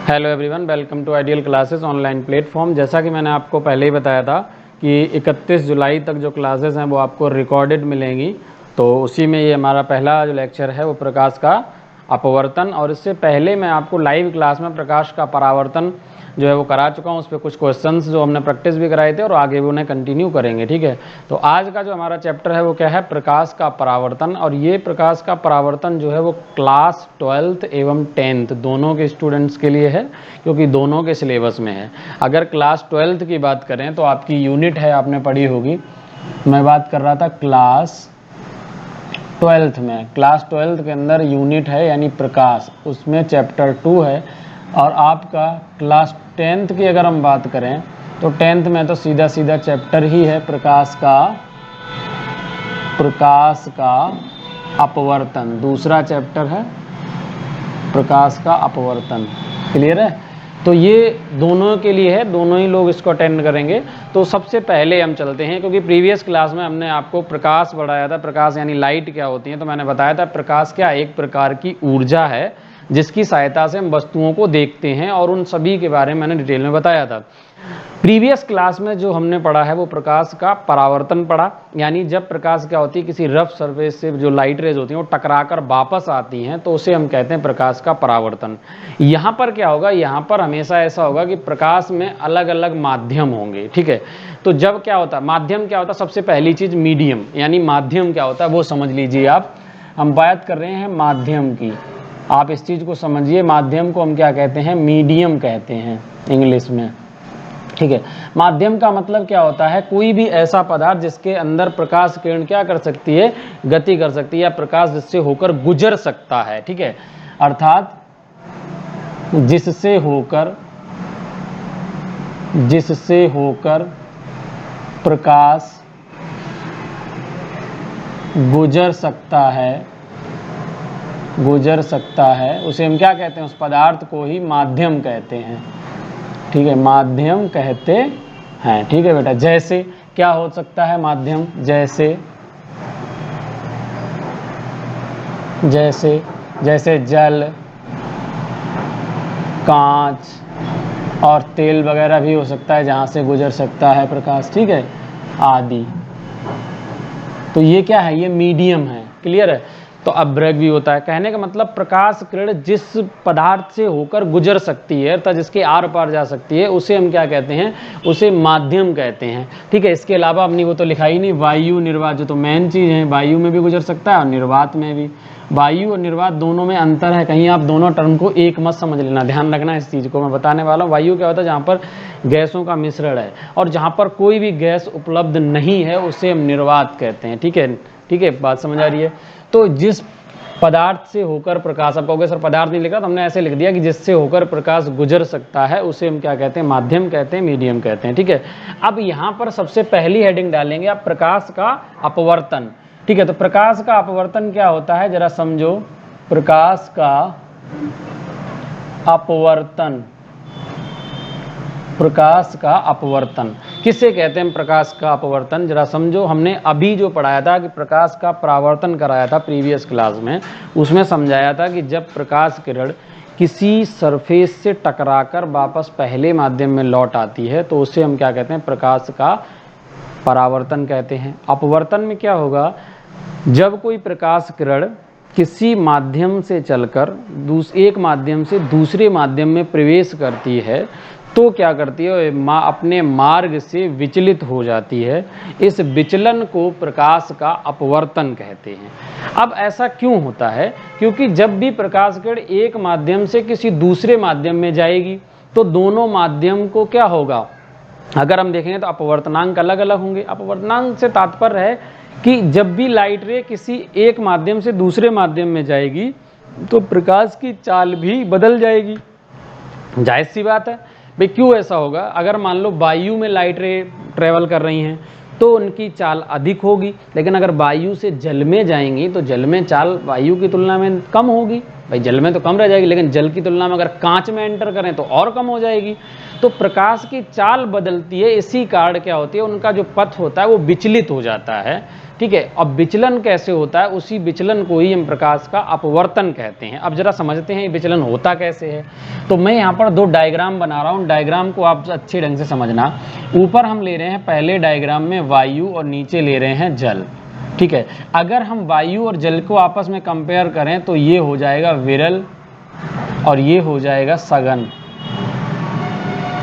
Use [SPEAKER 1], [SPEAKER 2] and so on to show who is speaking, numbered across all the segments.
[SPEAKER 1] Hello everyone, welcome to ideal classes online platform. जैसा कि मैंने आपको पहले ही बताया था कि 31 जुलाई तक जो क्लासेस हैं वो आपको रिकॉर्डेड मिलेंगी। तो उसी में ये हमारा पहला जो लेक्चर है वो प्रकाश का अपवर्तन, और इससे पहले मैं आपको लाइव क्लास में प्रकाश का परावर्तन जो है वो करा चुका हूँ। उस पर कुछ क्वेश्चंस जो हमने प्रैक्टिस भी कराए थे और आगे भी उन्हें कंटिन्यू करेंगे। ठीक है, तो आज का जो हमारा चैप्टर है वो क्या है, प्रकाश का परावर्तन। और ये प्रकाश का परावर्तन जो है वो क्लास 12th एवं 10th दोनों के स्टूडेंट्स के लिए है, क्योंकि दोनों के सिलेबस में है। अगर क्लास 12th की बात करें तो आपकी यूनिट है, आपने पढ़ी होगी, मैं बात कर रहा था क्लास 12th में। क्लास 12th के अंदर यूनिट है यानी प्रकाश, उसमें चैप्टर 2 है। और आपका क्लास 10th की अगर हम बात करें तो 10th में तो सीधा सीधा चैप्टर ही है प्रकाश का अपवर्तन। दूसरा चैप्टर है प्रकाश का अपवर्तन। क्लियर है? तो ये दोनों के लिए है, दोनों ही लोग इसको अटेंड करेंगे। तो सबसे पहले हम चलते हैं, क्योंकि प्रीवियस क्लास में हमने आपको प्रकाश पढ़ाया था। प्रकाश यानी लाइट क्या होती है, तो मैंने बताया था प्रकाश क्या एक प्रकार की ऊर्जा है जिसकी सहायता से हम वस्तुओं को देखते हैं, और उन सभी के बारे में मैंने डिटेल में बताया था। प्रीवियस क्लास में जो हमने पढ़ा है वो प्रकाश का परावर्तन पढ़ा, यानी जब प्रकाश क्या होती है, किसी रफ सरफेस से जो लाइट रेज होती हैं वो टकराकर वापस आती हैं, तो उसे हम कहते हैं प्रकाश का परावर्तन। यहाँ पर क्या होगा, यहाँ पर हमेशा ऐसा होगा कि प्रकाश में अलग अलग माध्यम होंगे। ठीक है, तो जब क्या होता है, माध्यम क्या होता है, सबसे पहली चीज मीडियम, यानी माध्यम क्या होता है वो समझ लीजिए आप। हम बात कर रहे हैं माध्यम की, आप इस चीज को समझिए। माध्यम को हम क्या कहते हैं, मीडियम कहते हैं इंग्लिश में। ठीक है, माध्यम का मतलब क्या होता है, कोई भी ऐसा पदार्थ जिसके अंदर प्रकाश किरण क्या कर सकती है, गति कर सकती है, या प्रकाश जिससे होकर गुजर सकता है। ठीक है, अर्थात जिससे होकर प्रकाश गुजर सकता है, उसे हम क्या कहते हैं, उस पदार्थ को ही माध्यम कहते हैं। ठीक है, माध्यम कहते हैं। ठीक है बेटा, जैसे क्या हो सकता है माध्यम, जैसे जल, कांच और तेल वगैरह भी हो सकता है जहां से गुजर सकता है प्रकाश। ठीक है, आदि। तो ये क्या है, ये मीडियम है। क्लियर है? तो अपब्रेक भी होता है। कहने का मतलब प्रकाश किरण जिस पदार्थ से होकर गुजर सकती है अर्थात जिसके आर पार जा सकती है, उसे हम क्या कहते हैं, उसे माध्यम कहते हैं। ठीक है, इसके अलावा अपनी वो तो लिखा ही नहीं, वायु निर्वात जो तो मेन चीज़ है, वायु में भी गुजर सकता है और निर्वात में भी। वायु और निर्वात दोनों में अंतर है, कहीं आप दोनों टर्म को एक मत समझ लेना, ध्यान रखना इस चीज़ को मैं बताने वाला हूँ। वायु क्या होता है, जहाँ पर गैसों का मिश्रण है, और जहाँ पर कोई भी गैस उपलब्ध नहीं है उसे हम निर्वात कहते हैं। ठीक है, बात समझ आ रही है? तो जिस पदार्थ से होकर प्रकाश, आप कहोगे सर पदार्थ नहीं लिखा, तो हमने ऐसे लिख दिया कि जिससे होकर प्रकाश गुजर सकता है उसे हम क्या कहते हैं, माध्यम कहते हैं, मीडियम कहते हैं। ठीक है, अब यहाँ पर सबसे पहली हेडिंग डालेंगे आप, प्रकाश का अपवर्तन। ठीक है, तो प्रकाश का अपवर्तन क्या होता है जरा समझो। प्रकाश का अपवर्तन किसे कहते हैं, प्रकाश का अपवर्तन जरा समझो। हमने अभी जो पढ़ाया था कि प्रकाश का परावर्तन कराया था प्रीवियस क्लास में, उसमें समझाया था कि जब प्रकाश किरण किसी सरफेस से टकराकर वापस पहले माध्यम में लौट आती है तो उसे हम क्या कहते हैं, प्रकाश का परावर्तन कहते हैं। अपवर्तन में क्या होगा, जब कोई प्रकाश किरण किसी माध्यम से चलकर एक माध्यम से दूसरे माध्यम में प्रवेश करती है तो क्या करती है, अपने मार्ग से विचलित हो जाती है। इस विचलन को प्रकाश का अपवर्तन कहते हैं। अब ऐसा क्यों होता है, क्योंकि जब भी प्रकाश किरण एक माध्यम से किसी दूसरे माध्यम में जाएगी तो दोनों माध्यम को क्या होगा, अगर हम देखेंगे तो अपवर्तनांक अलग अलग होंगे। अपवर्तनांक से तात्पर्य है कि जब भी लाइट रे किसी एक माध्यम से दूसरे माध्यम में जाएगी तो प्रकाश की चाल भी बदल जाएगी। जाहिर सी बात है भाई, क्यों ऐसा होगा, अगर मान लो वायु में लाइट रे ट्रेवल कर रही हैं तो उनकी चाल अधिक होगी, लेकिन अगर वायु से जल में जाएंगी तो जल में चाल वायु की तुलना में कम होगी। भाई जल में तो कम रह जाएगी, लेकिन जल की तुलना में अगर कांच में एंटर करें तो और कम हो जाएगी। तो प्रकाश की चाल बदलती है, इसी कारण क्या होती है, उनका जो पथ होता है वो विचलित हो जाता है। ठीक है, अब विचलन कैसे होता है, उसी विचलन को ही हम प्रकाश का अपवर्तन कहते हैं। अब जरा समझते हैं ये विचलन होता कैसे है। तो मैं यहाँ पर दो डायग्राम बना रहा हूँ, डायग्राम को आप अच्छे ढंग से समझना। ऊपर हम ले रहे हैं पहले डायग्राम में वायु और नीचे ले रहे हैं जल। ठीक है, अगर हम वायु और जल को आपस में कंपेयर करें तो ये हो जाएगा विरल और ये हो जाएगा सघन।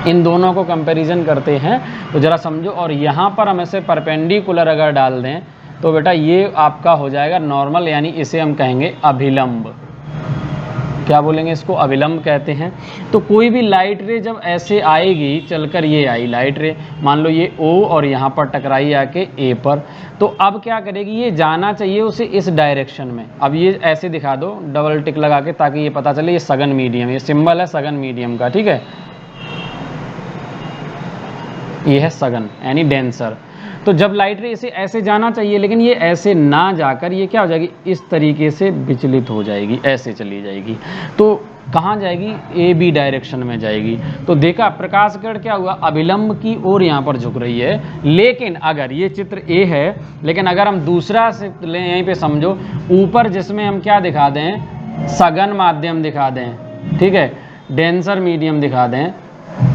[SPEAKER 1] इन दोनों को कंपैरिजन करते हैं तो जरा समझो। और यहाँ पर हम ऐसे परपेंडिकुलर अगर डाल दें तो बेटा ये आपका हो जाएगा नॉर्मल, यानी इसे हम कहेंगे अभिलंब। क्या बोलेंगे इसको, अभिलंब कहते हैं। तो कोई भी लाइट रे जब ऐसे आएगी, चलकर ये आई लाइट रे, मान लो ये O और यहाँ पर टकराई आके A पर, तो अब क्या करेगी, ये जाना चाहिए उसे इस डायरेक्शन में। अब ये ऐसे दिखा दो डबल टिक लगा के, ताकि ये पता चले ये सघन मीडियम, ये सिंबल है सघन मीडियम का। ठीक है, ये है सघन यानी डेंसर। तो जब लाइट रे इसे ऐसे जाना चाहिए, लेकिन ये ऐसे ना जाकर ये क्या हो जाएगी, इस तरीके से विचलित हो जाएगी, ऐसे चली जाएगी। तो कहाँ जाएगी, ए बी डायरेक्शन में जाएगी। तो देखा प्रकाश किरण क्या हुआ, अभिलंब की ओर यहाँ पर झुक रही है। लेकिन अगर ये चित्र ए है, लेकिन अगर हम दूसरा से लें, यहीं पे समझो ऊपर जिसमें हम क्या दिखा दें, सघन माध्यम दिखा दें। ठीक है, डेंसर मीडियम दिखा दें।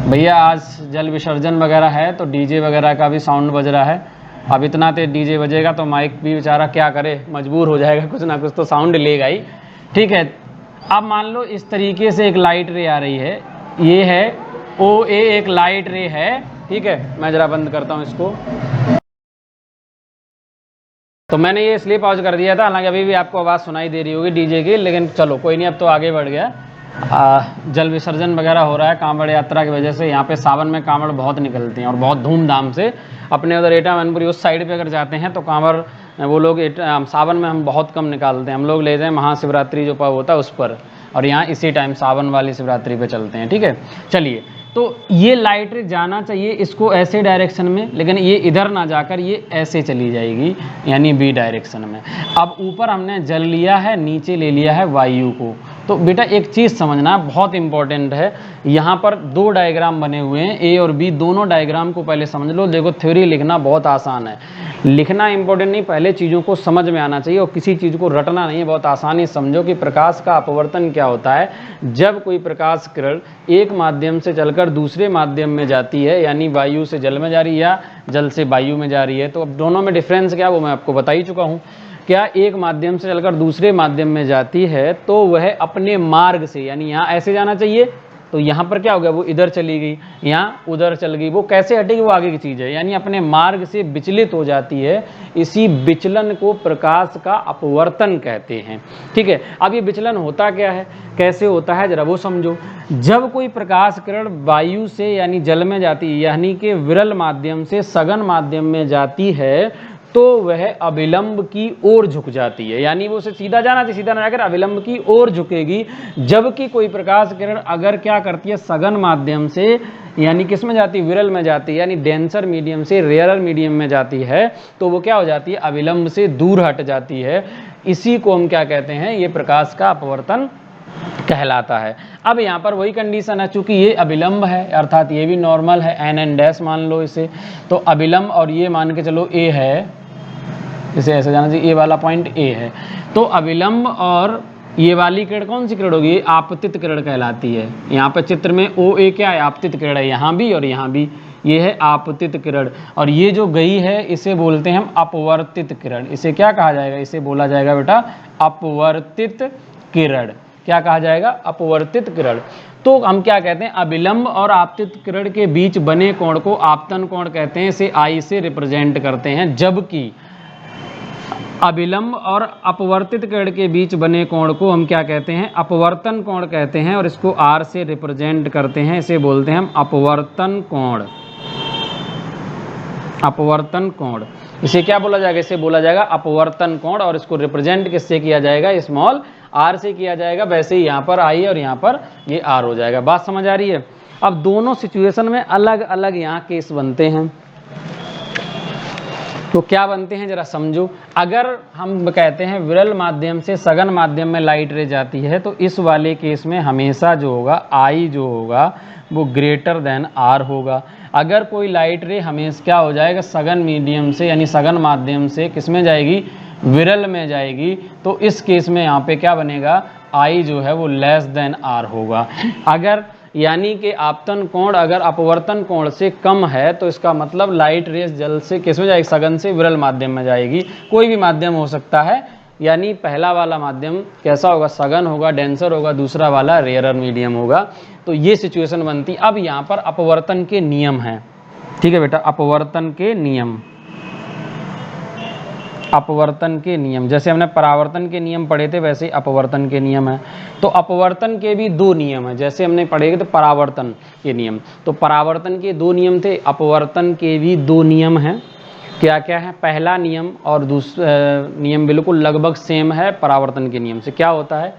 [SPEAKER 1] भैया आज जल विसर्जन वगैरह है तो डीजे वगैरह का भी साउंड बज रहा है। अब इतना तेज डीजे बजेगा तो माइक भी बेचारा क्या करे, मजबूर हो जाएगा, कुछ ना कुछ तो साउंड लेगा ही। ठीक है, अब मान लो इस तरीके से एक लाइट रे आ रही है, ये है OA एक लाइट रे है। ठीक है, मैं जरा बंद करता हूँ इसको। तो मैंने ये इसलिए पॉज कर दिया था, हालांकि अभी भी आपको आवाज़ सुनाई दे रही होगी डीजे की, लेकिन चलो कोई नहीं, अब तो आगे बढ़ गया। जल विसर्जन वगैरह हो रहा है कांवड़ यात्रा की वजह से। यहाँ पे सावन में कांवड़ बहुत निकलते हैं और बहुत धूमधाम से। अपने उधर एटा मैनपुरी उस साइड पे अगर जाते हैं तो कांवड़ वो लोग सावन में हम बहुत कम निकालते हैं। हम लोग ले जाएं महाशिवरात्रि जो पर्व होता है उस पर, और यहाँ इसी टाइम सावन वाली शिवरात्रि पे चलते हैं। ठीक है, चलिए, तो ये लाइट रे जाना चाहिए इसको ऐसे डायरेक्शन में, लेकिन ये इधर ना जाकर ये ऐसे चली जाएगी, यानी बी डायरेक्शन में। अब ऊपर हमने जल लिया है, नीचे ले लिया है वायु को। तो बेटा एक चीज़ समझना बहुत इंपॉर्टेंट है, यहाँ पर दो डायग्राम बने हुए हैं, ए और बी, दोनों डायग्राम को पहले समझ लो। देखो थ्योरी लिखना बहुत आसान है, लिखना इंपॉर्टेंट नहीं, पहले चीज़ों को समझ में आना चाहिए और किसी चीज़ को रटना नहीं है। बहुत आसानी समझो कि प्रकाश का अपवर्तन क्या होता है। जब कोई प्रकाश किरण एक माध्यम से चलकर दूसरे माध्यम में जाती है, यानी वायु से जल में जा रही है या जल से वायु में जा रही है, तो अब दोनों में डिफरेंस क्या है वो मैं आपको बता ही चुका हूँ। क्या एक माध्यम से चलकर दूसरे माध्यम में जाती है तो वह अपने मार्ग से, यानी यहाँ ऐसे जाना चाहिए तो यहाँ पर क्या हो गया, वो इधर चली गई, यहाँ उधर चल गई, वो कैसे हटेगी वो आगे की चीज़ है, यानी अपने मार्ग से विचलित हो जाती है। इसी विचलन को प्रकाश का अपवर्तन कहते हैं। ठीक है, अब ये विचलन होता क्या है, कैसे होता है, जरा वो समझो। जब कोई प्रकाश किरण वायु से यानी जल में जाती है, यानी कि विरल माध्यम से सघन माध्यम में जाती है, तो वह अभिलंब की ओर झुक जाती है, यानी वो उसे सीधा जाना चाहिए, सीधा ना जाकर अभिलंब की ओर झुकेगी। जबकि कोई प्रकाश किरण अगर क्या करती है, सघन माध्यम से यानी किस में जाती है, विरल में जाती है, यानी डेंसर मीडियम से रेयरर मीडियम में जाती है, तो वो क्या हो जाती है, अभिलंब से दूर हट जाती है। इसी को हम क्या कहते हैं, ये प्रकाश का अपवर्तन कहलाता है। अब यहाँ पर वही कंडीशन है, चूंकि ये अभिलंब है अर्थात ये भी नॉर्मल है, n मान लो इसे, तो अभिलंब और ये मान के चलो a है, इसे ऐसे जाना चाहिए, ए वाला पॉइंट ए है। तो अभिलंब और ये वाली किरण कौन सी किरण होगी, आपतित किरण कहलाती है। यहाँ पे चित्र में OA क्या है, आपतित किरण है, यहाँ भी और यहाँ भी, ये है आपतित किरण। और ये जो गई है इसे बोलते हैं हम अपवर्तित किरण। इसे क्या कहा जाएगा, इसे बोला जाएगा बेटा अपवर्तित किरण। क्या कहा जाएगा, अपवर्तित किरण। तो हम क्या कहते हैं, अभिलंब और आपतित किरण के बीच बने कोण को आपतन कोण कहते हैं, इसे I से रिप्रेजेंट करते हैं। जबकि अभिलंब और अपवर्तित किरण के बीच बने कोण को हम क्या कहते हैं, अपवर्तन कोण कहते हैं, और इसको R से रिप्रेजेंट करते हैं, इसे बोलते हैं हम अपवर्तन कोण। अपवर्तन कोण, इसे क्या बोला जाएगा, इसे बोला जाएगा अपवर्तन कोण, और इसको रिप्रेजेंट किससे किया जाएगा, स्मॉल r से किया जाएगा। वैसे ही यहाँ पर I और यहाँ पर ये R हो जाएगा। बात समझ आ रही है। अब दोनों सिचुएशन में अलग अलग यहाँ केस बनते हैं। तो क्या बनते हैं जरा समझो। अगर हम कहते हैं विरल माध्यम से सघन माध्यम में लाइट रे जाती है तो इस वाले केस में हमेशा जो होगा आई जो होगा वो ग्रेटर देन आर होगा। अगर कोई लाइट रे हमेशा क्या हो जाएगा सघन मीडियम से यानी सघन माध्यम से किस में जाएगी, विरल में जाएगी, तो इस केस में यहाँ पे क्या बनेगा, आई जो है वो लेस देन आर होगा। अगर यानी कि आपतन कोण अगर अपवर्तन कोण से कम है तो इसका मतलब लाइट रेस जल से किस में जाएगी, सघन से विरल माध्यम में जाएगी। कोई भी माध्यम हो सकता है, यानी पहला वाला माध्यम कैसा होगा, सघन होगा, डेंसर होगा, दूसरा वाला रेयरर मीडियम होगा। तो ये सिचुएशन बनती। अब यहाँ पर अपवर्तन के नियम हैं, ठीक है बेटा, अपवर्तन के नियम, अपवर्तन के नियम जैसे हमने परावर्तन के नियम पढ़े थे वैसे अपवर्तन के नियम है। तो अपवर्तन के भी दो नियम है, जैसे हमने पढ़े थे परावर्तन के नियम, तो परावर्तन के दो नियम थे, अपवर्तन के भी दो नियम हैं। क्या क्या है, पहला नियम और दूसरा नियम बिल्कुल लगभग सेम है परावर्तन के नियम से। क्या होता है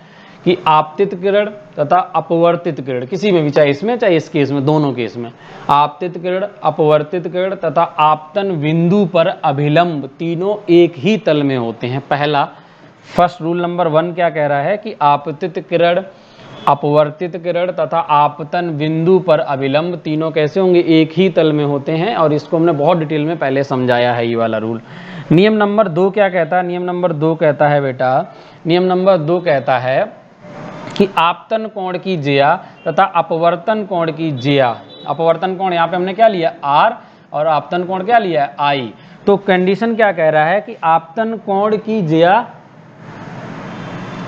[SPEAKER 1] कि आपतित किरण तथा अपवर्तित किरण, किसी में भी, चाहे इसमें चाहे इस केस में, दोनों केस में, आपतित किरण, अपवर्तित किरण तथा आपतन बिंदु पर अभिलंब तीनों एक ही तल में होते हैं। पहला फर्स्ट रूल नंबर 1 क्या कह रहा है कि आपतित किरण, अपवर्तित किरण तथा आपतन बिंदु पर अभिलंब तीनों कैसे होंगे, एक ही तल में होते हैं। और इसको हमने बहुत डिटेल में पहले समझाया है ये वाला रूल। नियम नंबर 2 क्या कहता है, नियम नंबर 2 कहता है बेटा, नियम नंबर 2 कहता है कि आपतन कोण की ज्या तथा अपवर्तन कोण की ज्या, अपवर्तन कोण यहाँ पे हमने क्या लिया आर और आपतन कोण क्या लिया आई। तो कंडीशन क्या कह रहा है कि आपतन कोण की ज्या,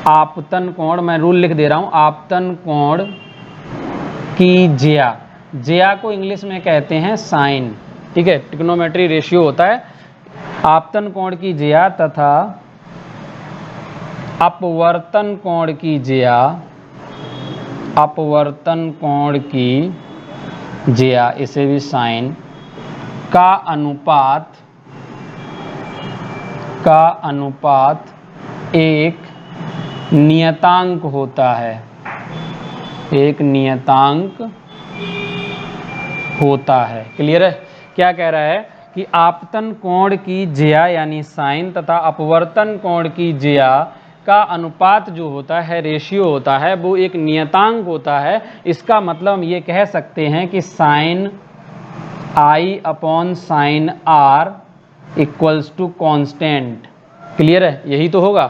[SPEAKER 1] आपतन कोण, मैं रूल लिख दे रहा हूं, आपतन कोण की ज्या, ज्या को इंग्लिश में कहते हैं साइन, ठीक है, ट्रिग्नोमेट्री रेशियो होता है। आपतन कोण की ज्या तथा अपवर्तन कोण की ज्या, अपवर्तन कोण की ज्या, इसे भी साइन का अनुपात, का अनुपात एक नियतांक होता है, एक नियतांक होता है। क्लियर है। क्या कह रहा है कि आपतन कोण की ज्या यानी साइन तथा अपवर्तन कोण की ज्या का अनुपात जो होता है, रेशियो होता है, वो एक नियतांक होता है। इसका मतलब हम ये कह सकते हैं कि sine I upon sine are equals to constant. Clear है, यही तो होगा।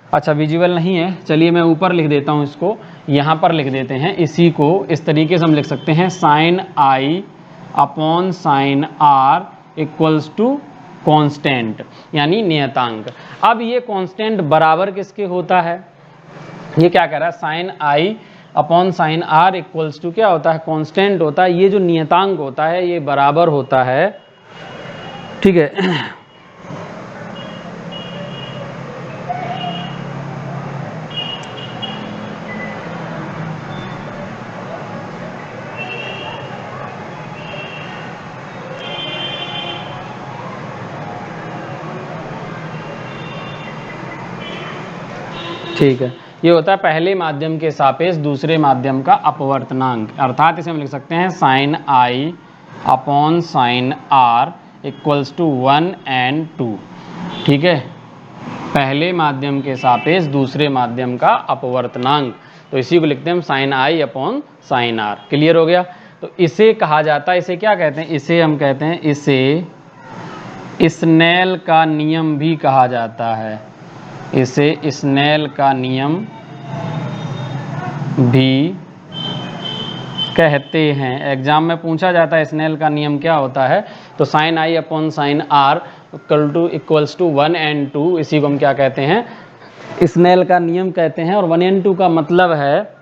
[SPEAKER 1] अच्छा विजुअल नहीं है, चलिए मैं ऊपर लिख देता हूँ, इसको यहाँ पर लिख देते हैं। इसी को इस तरीके से हम लिख सकते हैं, sine I upon sine are equals to constant यानी नियतांक। अब ये कांस्टेंट बराबर किसके होता है, ये क्या कह रहा है, sine I upon sine are equals to क्या होता है, कांस्टेंट होता है। ये जो नियतांक होता है ये बराबर होता है, ठीक है, ठीक है, ये होता है पहले माध्यम के सापेक्ष दूसरे माध्यम का अपवर्तनांक। अर्थात इसे हम लिख सकते हैं sine I upon sine are equals to 1 and 2। ठीक है, पहले माध्यम के सापेक्ष दूसरे माध्यम का अपवर्तनांक, तो इसी को लिखते हैं हम साइन आई अपॉन साइन आर। क्लियर हो गया। तो इसे कहा जाता है, इसे क्या कहते हैं, इसे हम कहते हैं, इसे स्नेल का नियम भी कहा जाता है। इसे स्नेल का नियम भी कहते हैं। एग्जाम में पूछा जाता है स्नेल का नियम क्या होता है, तो sine I upon sine are equals to 1 and 2, इसी को हम क्या कहते हैं, स्नेल का नियम कहते हैं। और 1 and 2 का मतलब है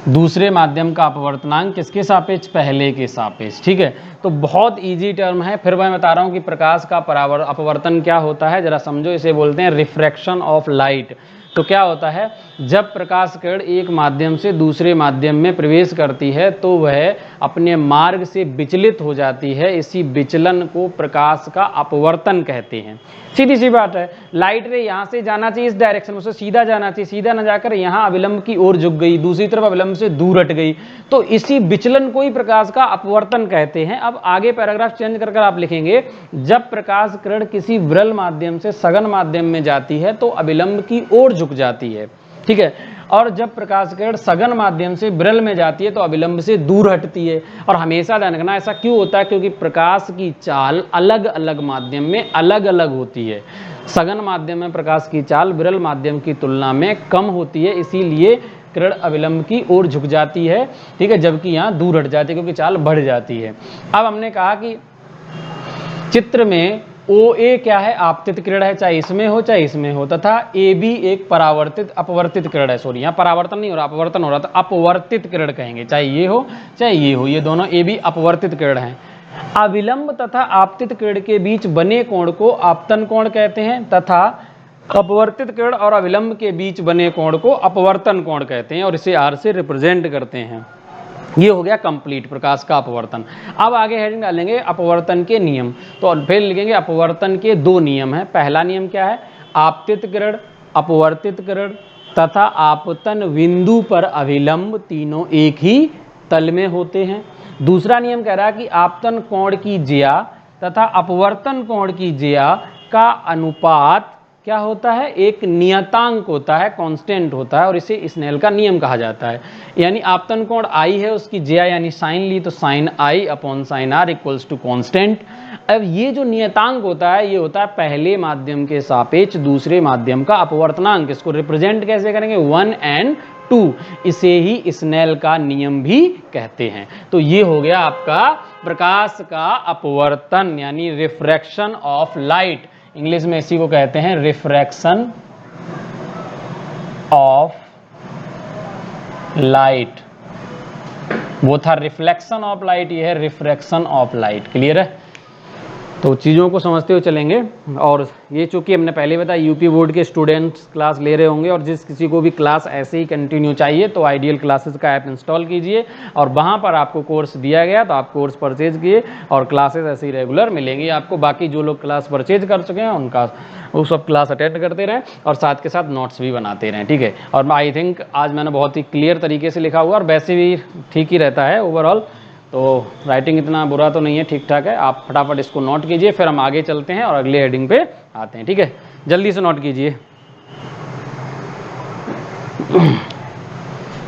[SPEAKER 1] दूसरे माध्यम का अपवर्तनांक किसके सापेक्ष, पहले के सापेक्ष। ठीक है, तो बहुत इजी टर्म है। फिर मैं बता रहा हूँ कि प्रकाश का अपवर्तन क्या होता है, जरा समझो। इसे बोलते हैं रिफ्रैक्शन ऑफ लाइट। तो क्या होता है, जब प्रकाश किरण एक माध्यम से दूसरे माध्यम में प्रवेश करती है तो वह अपने मार्ग से विचलित हो जाती है। इसी विचलन को प्रकाश का अपवर्तन कहते हैं। सीधी सी बात है, लाइट रे यहाँ से जाना चाहिए इस डायरेक्शन में, उसे सीधा जाना चाहिए, सीधा न जाकर यहाँ अविलंब की ओर झुक गई, दूसरी तरफ अविलंब से दूर हट गई, तो इसी विचलन को ही प्रकाश का अपवर्तन कहते हैं। अब आगे पैराग्राफ चेंज कर आप लिखेंगे, जब प्रकाश किरण किसी विरल माध्यम से सघन माध्यम में जाती है तो अविलंब की ओर झुक जाती है, ठीक है। और जब प्रकाश किरण सघन माध्यम से विरल में जाती है तो अविलंब से दूर हटती है। और हमेशा ध्यान रखना, ऐसा क्यों होता है, क्योंकि प्रकाश की चाल अलग अलग माध्यम में अलग अलग होती है। सघन माध्यम में प्रकाश की चाल विरल माध्यम की तुलना में कम होती है, इसीलिए किरण अविलंब की ओर झुक जाती है, ठीक है, जबकि यहाँ दूर हट जाती है क्योंकि चाल बढ़ जाती है। अब हमने कहा कि चित्र में OA क्या है, आपतित किरण है, चाहे इसमें हो चाहे इसमें हो, तथा AB एक परावर्तित अपवर्तित किरण है। सॉरी, यहाँ परावर्तन नहीं हो रहा, अपवर्तन हो रहा, तो अपवर्तित किरण कहेंगे, चाहे ये हो चाहे ये हो, ये दोनों AB अपवर्तित किरण हैं। अविलंब तथा आपतित किरण के बीच बने कोण को आपतन कोण कहते हैं, तथा अपवर्तित किरण और अविलंब के बीच बने कोण को अपवर्तन कोण कहते हैं, और इसे R से रिप्रेजेंट करते हैं। ये हो गया कंप्लीट प्रकाश का अपवर्तन। अब आगे हेडिंग डालेंगे अपवर्तन के नियम, तो फिर लिखेंगे अपवर्तन के 2 नियम हैं। पहला नियम क्या है, आपतित किरण, अपवर्तित किरण तथा आपतन बिंदु पर अविलंब तीनों एक ही तल में होते हैं। दूसरा नियम कह रहा है कि आपतन कोण की ज्या तथा अपवर्तन कोण की ज्या का अनुपात क्या होता है, एक नियतांक होता है, कांस्टेंट होता है, और इसे स्नेल का नियम कहा जाता है। यानी आपतन कोण I है, उसकी ज्या यानी साइन ली तो sine I upon sine R equals to constant. अब ये जो नियतांक होता है, ये होता है पहले माध्यम के सापेक्ष दूसरे माध्यम का अपवर्तनांक। इसको रिप्रेजेंट कैसे करेंगे, 1 और 2, इसे ही स्नेल का नियम भी कहते हैं। तो ये हो गया आपका प्रकाश का अपवर्तन यानी रिफ्रैक्शन ऑफ लाइट। इंग्लिश में इसी को कहते हैं रिफ्रैक्शन ऑफ लाइट। वो था रिफ्लेक्शन ऑफ लाइट, ये है रिफ्रैक्शन ऑफ लाइट। क्लियर है? तो चीज़ों को समझते हुए चलेंगे। और ये चूंकि हमने पहले बताया यूपी बोर्ड के स्टूडेंट्स क्लास ले रहे होंगे, और जिस किसी को भी क्लास ऐसे ही कंटिन्यू चाहिए तो आइडियल क्लासेस का ऐप इंस्टॉल कीजिए, और वहाँ पर आपको कोर्स दिया गया तो आप कोर्स परचेज किए, और क्लासेस ऐसे ही रेगुलर मिलेंगी आपको। बाकी जो लोग क्लास परचेज कर चुके हैं उनका वो सब क्लास अटेंड करते रहें, और साथ के साथ नोट्स भी बनाते रहें, ठीक है। और आई थिंक आज मैंने बहुत ही क्लियर तरीके से लिखा हुआ, और वैसे भी ठीक ही रहता है ओवरऑल, तो राइटिंग इतना बुरा तो नहीं है, ठीक ठाक है। आप फटाफट इसको नोट कीजिए, फिर हम आगे चलते हैं और अगले हेडिंग पे आते हैं, ठीक है। जल्दी से नोट कीजिए,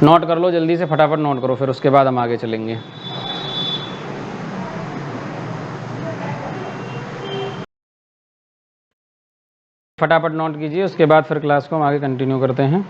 [SPEAKER 1] नोट कर लो जल्दी से, फटाफट नोट करो, फिर उसके बाद हम आगे चलेंगे। फटाफट नोट कीजिए, उसके बाद फिर क्लास को हम आगे कंटिन्यू करते हैं।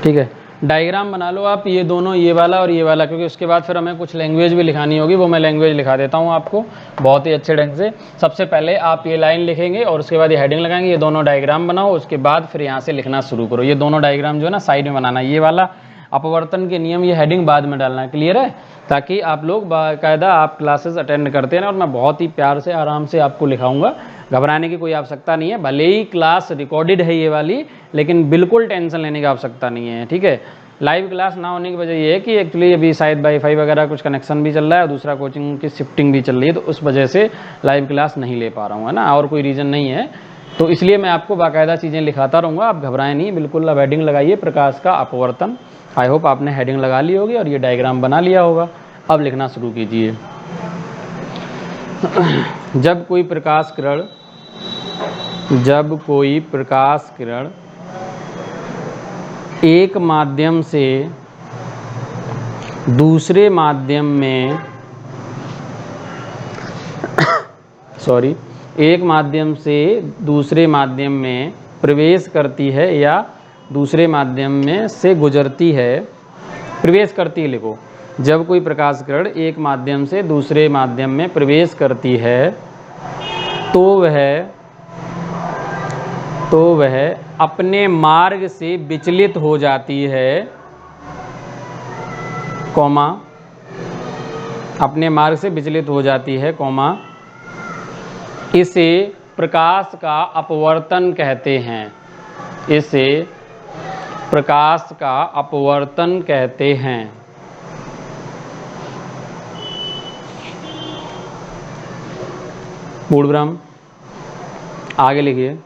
[SPEAKER 1] ठीक है, डायग्राम बना लो आप, ये दोनों, ये वाला और ये वाला, क्योंकि उसके बाद फिर हमें कुछ लैंग्वेज भी लिखानी होगी, वो मैं लैंग्वेज लिखा देता हूँ आपको बहुत ही अच्छे ढंग से। सबसे पहले आप ये लाइन लिखेंगे और उसके बाद ये हेडिंग लगाएंगे, ये दोनों डायग्राम बनाओ, उसके बाद फिर यहाँ से लिखना शुरू करो। ये दोनों डायग्राम जो है ना साइड में बनाना, ये वाला अपवर्तन के नियम, ये हेडिंग बाद में डालना है। क्लियर है? ताकि आप लोग बाकायदा आप क्लासेस अटेंड करते हैं, और मैं बहुत ही प्यार से आराम से आपको लिखाऊंगा, घबराने की कोई आवश्यकता नहीं है। भले ही क्लास रिकॉर्डेड है ये वाली, लेकिन बिल्कुल टेंशन लेने की आवश्यकता नहीं है, ठीक है। लाइव क्लास ना होने की वजह ये है कि एक्चुअली अभी शायद वाईफाई वगैरह कुछ कनेक्शन भी चल रहा है, और दूसरा कोचिंग की शिफ्टिंग भी चल रही है, तो उस वजह से लाइव क्लास नहीं ले पा रहा हूँ, है ना, और कोई रीज़न नहीं है। तो इसलिए मैं आपको बाकायदा चीज़ें लिखाता रहूँगा, आप घबराएं नहीं बिल्कुल। अब हेडिंग लगाइए, प्रकाश का अपवर्तन। आई होप आपने हेडिंग लगा ली होगी और ये डायग्राम बना लिया होगा। अब लिखना शुरू कीजिए। जब कोई प्रकाश किरण एक माध्यम से दूसरे माध्यम में एक माध्यम से दूसरे माध्यम में प्रवेश करती है या दूसरे माध्यम में से गुजरती है, प्रवेश करती है लिखो। जब कोई प्रकाश किरण एक माध्यम से दूसरे माध्यम में प्रवेश करती है तो वह तो वह अपने मार्ग से विचलित हो जाती है, कौमा, अपने मार्ग से विचलित हो जाती है, कौमा, इसे प्रकाश का अपवर्तन कहते हैं, इसे प्रकाश का अपवर्तन कहते हैं। पूर्णब्रह्म आगे लिखिए।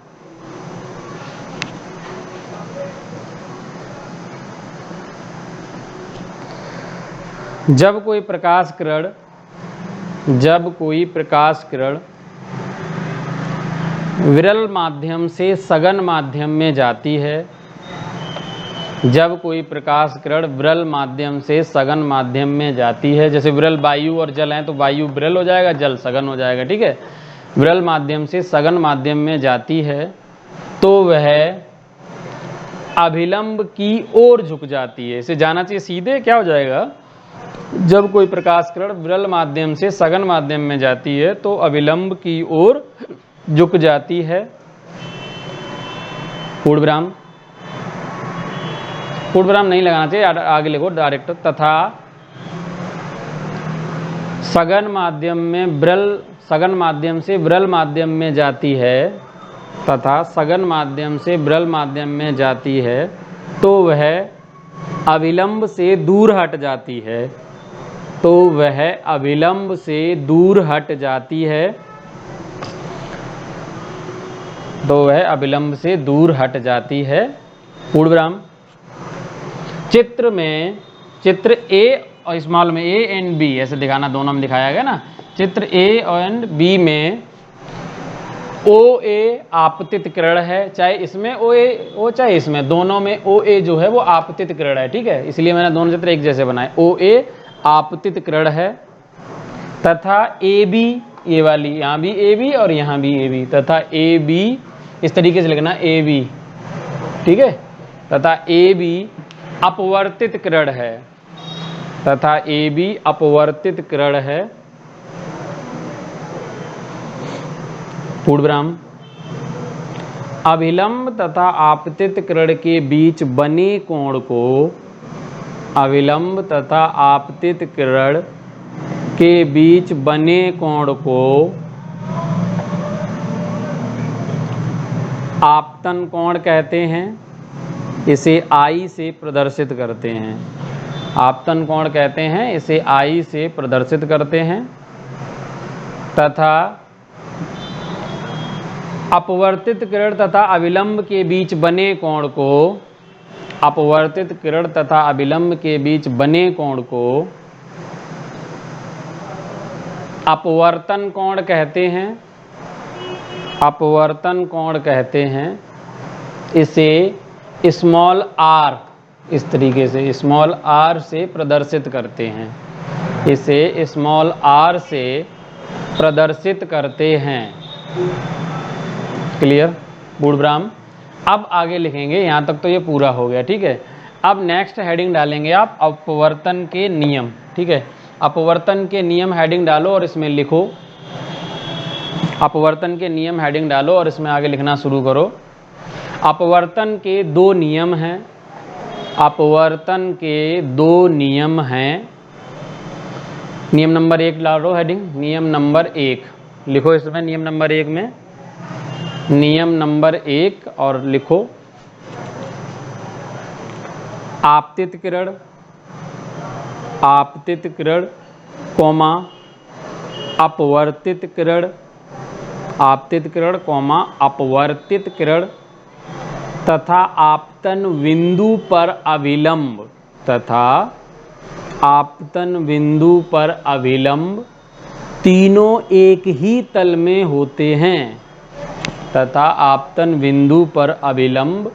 [SPEAKER 1] जब कोई प्रकाश किरण विरल माध्यम से सघन माध्यम में जाती है, जब कोई प्रकाश किरण विरल माध्यम से सघन माध्यम में जाती है, जैसे विरल वायु और जल हैं तो वायु विरल हो जाएगा, जल सघन हो जाएगा, ठीक है। विरल माध्यम से सघन माध्यम में जाती है तो वह अभिलंब की ओर झुक जाती है। इसे जाना चाहिए सीधे, क्या हो जाएगा, जब कोई प्रकाश किरण विरल माध्यम से सघन माध्यम में जाती है तो अभिलंब की ओर झुक जाती है। पूर्णविराम नहीं लगाना चाहिए, आगे लिखो डायरेक्ट। तथा सघन माध्यम से विरल माध्यम में जाती है, तथा सघन माध्यम से विरल माध्यम में जाती है तो वह अविलंब से दूर हट जाती है, तो वह अविलंब से दूर हट जाती है, तो वह अविलंब से दूर हट जाती है। पूर्णविराम चित्र ए और स्मॉल में ए एंड बी ऐसे दिखाना, दोनों में दिखाया गया ना। चित्र ए एंड बी में ओ ए आपतित किरण है, चाहे इसमें ओ ए हो चाहे इसमें, दोनों में ओ ए जो है वो आपतित किरण है, ठीक है। इसलिए मैंने दोनों चित्र एक जैसे बनाए। ओ ए आपतित किरण है, तथा ए बी, ये वाली यहाँ भी ए बी और यहाँ भी ए बी, तथा ए बी इस तरीके से लिखना, ए बी, ठीक है। तथा ए बी अपवर्तित किरण है, तथा ए बी अपवर्तित किरण है। पूर्णविराम अभिलंब तथा आपतित किरण के बीच बने कोण को, अभिलंब तथा आपतित किरण के बीच बने कोण को आपतन कोण कहते हैं, इसे आई से प्रदर्शित करते हैं। आपतन कोण कहते हैं, इसे आई से प्रदर्शित करते हैं। तथा अपवर्तित किरण तथा अविलंब के बीच बने कोण को, अपवर्तित किरण तथा अविलंब के बीच बने कोण को अपवर्तन कोण कहते हैं, अपवर्तन कोण कहते हैं। इसे स्मॉल आर, इस तरीके से स्मॉल आर से प्रदर्शित करते हैं, इसे स्मॉल आर से प्रदर्शित करते हैं। क्लियर पूर्णविराम। अब आगे लिखेंगे, यहाँ तक तो ये पूरा हो गया, ठीक है। अब नेक्स्ट हेडिंग डालेंगे आप अपवर्तन के नियम, ठीक है। अपवर्तन के नियम हेडिंग डालो और इसमें लिखो, अपवर्तन के नियम हेडिंग डालो और इसमें आगे लिखना शुरू करो। अपवर्तन के दो नियम हैं, अपवर्तन के दो नियम हैं। नियम नंबर 1 डालो हेडिंग, नियम नंबर 1 लिखो इसमें, नियम नंबर 1 में, नियम नंबर 1 और लिखो आपतित किरण, आपतित किरण कौमा अपवर्तित किरण, आपतित किरण कौमा अपवर्तित किरण तथा आपतन बिंदु पर अभिलंब, तथा आपतन बिंदु पर अभिलंब तीनों एक ही तल में होते हैं, तथा आपतन बिंदु पर अभिलंब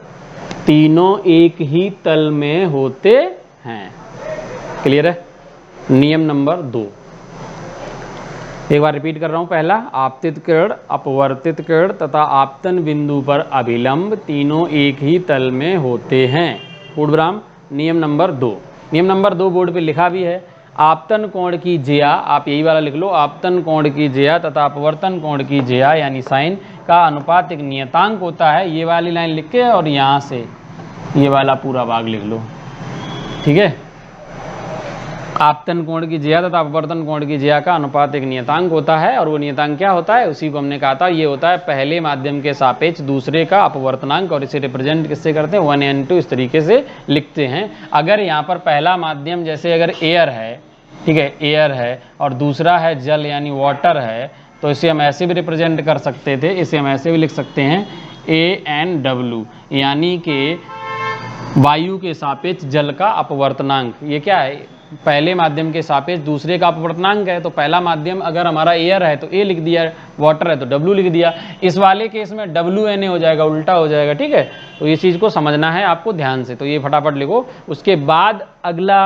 [SPEAKER 1] तीनों एक ही तल में होते हैं। क्लियर है। नियम नंबर 2 एक बार रिपीट कर रहा हूं। पहला, आपतित किरण, अपवर्तित किरण तथा आपतन बिंदु पर अभिलंब तीनों एक ही तल में होते हैं। पूर्णविराम। नियम नंबर 2, नियम नंबर 2 बोर्ड पे लिखा भी है। आपतन कोण की ज्या, आप यही वाला लिख लो, आपतन कोण की ज्या तथा अपवर्तन कोण की ज्या यानी साइन का अनुपात एक नियतांक होता है। ये वाली लाइन लिख के और यहाँ से ये वाला पूरा भाग लिख लो, ठीक है। आपतन कोण की ज्या तथा अपवर्तन कोण की ज्या का अनुपात एक नियतांक होता है, और वो नियतांक क्या होता है, उसी को हमने कहा था, ये होता है पहले माध्यम के सापेक्ष दूसरे का अपवर्तनांक, और इसे रिप्रेजेंट किससे करते हैं, 1n2 इस तरीके से लिखते हैं। अगर यहाँ पर पहला माध्यम जैसे अगर एयर है, ठीक है, एयर है, और दूसरा है जल यानी वाटर है, तो इसे हम ऐसे भी रिप्रेजेंट कर सकते थे, इसे हम ऐसे भी लिख सकते हैं ANW, यानी कि वायु के सापेक्ष जल का अपवर्तनांक। ये क्या है, पहले माध्यम के सापेक्ष दूसरे का अपवर्तनांक है, तो पहला माध्यम अगर हमारा एयर है तो ए लिख दिया, वाटर है तो डब्ल्यू लिख दिया। इस वाले केस में WNA हो जाएगा, उल्टा हो जाएगा, ठीक है। तो ये चीज़ को समझना है आपको ध्यान से, तो ये फटाफट लिखो। उसके बाद अगला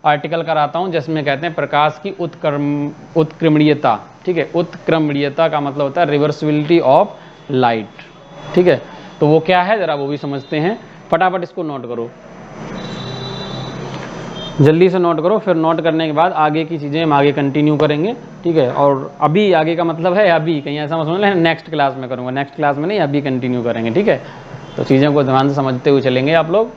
[SPEAKER 1] आर्टिकल कराता हूँ जिसमें कहते हैं प्रकाश की उत्क्रमणीयता, ठीक है। उत्क्रमणीयता का मतलब होता है रिवर्सिबिलिटी ऑफ लाइट, ठीक है। तो वो क्या है जरा वो भी समझते हैं, फटाफट इसको नोट करो, जल्दी से नोट करो, फिर नोट करने के बाद आगे की चीज़ें हम आगे कंटिन्यू करेंगे, ठीक है। और अभी आगे का मतलब है अभी, कहीं ऐसा मत समझ लें नेक्स्ट क्लास में करूँगा, नेक्स्ट क्लास में नहीं, अभी कंटिन्यू करेंगे, ठीक है। तो चीज़ों को ध्यान से समझते हुए चलेंगे आप लोग।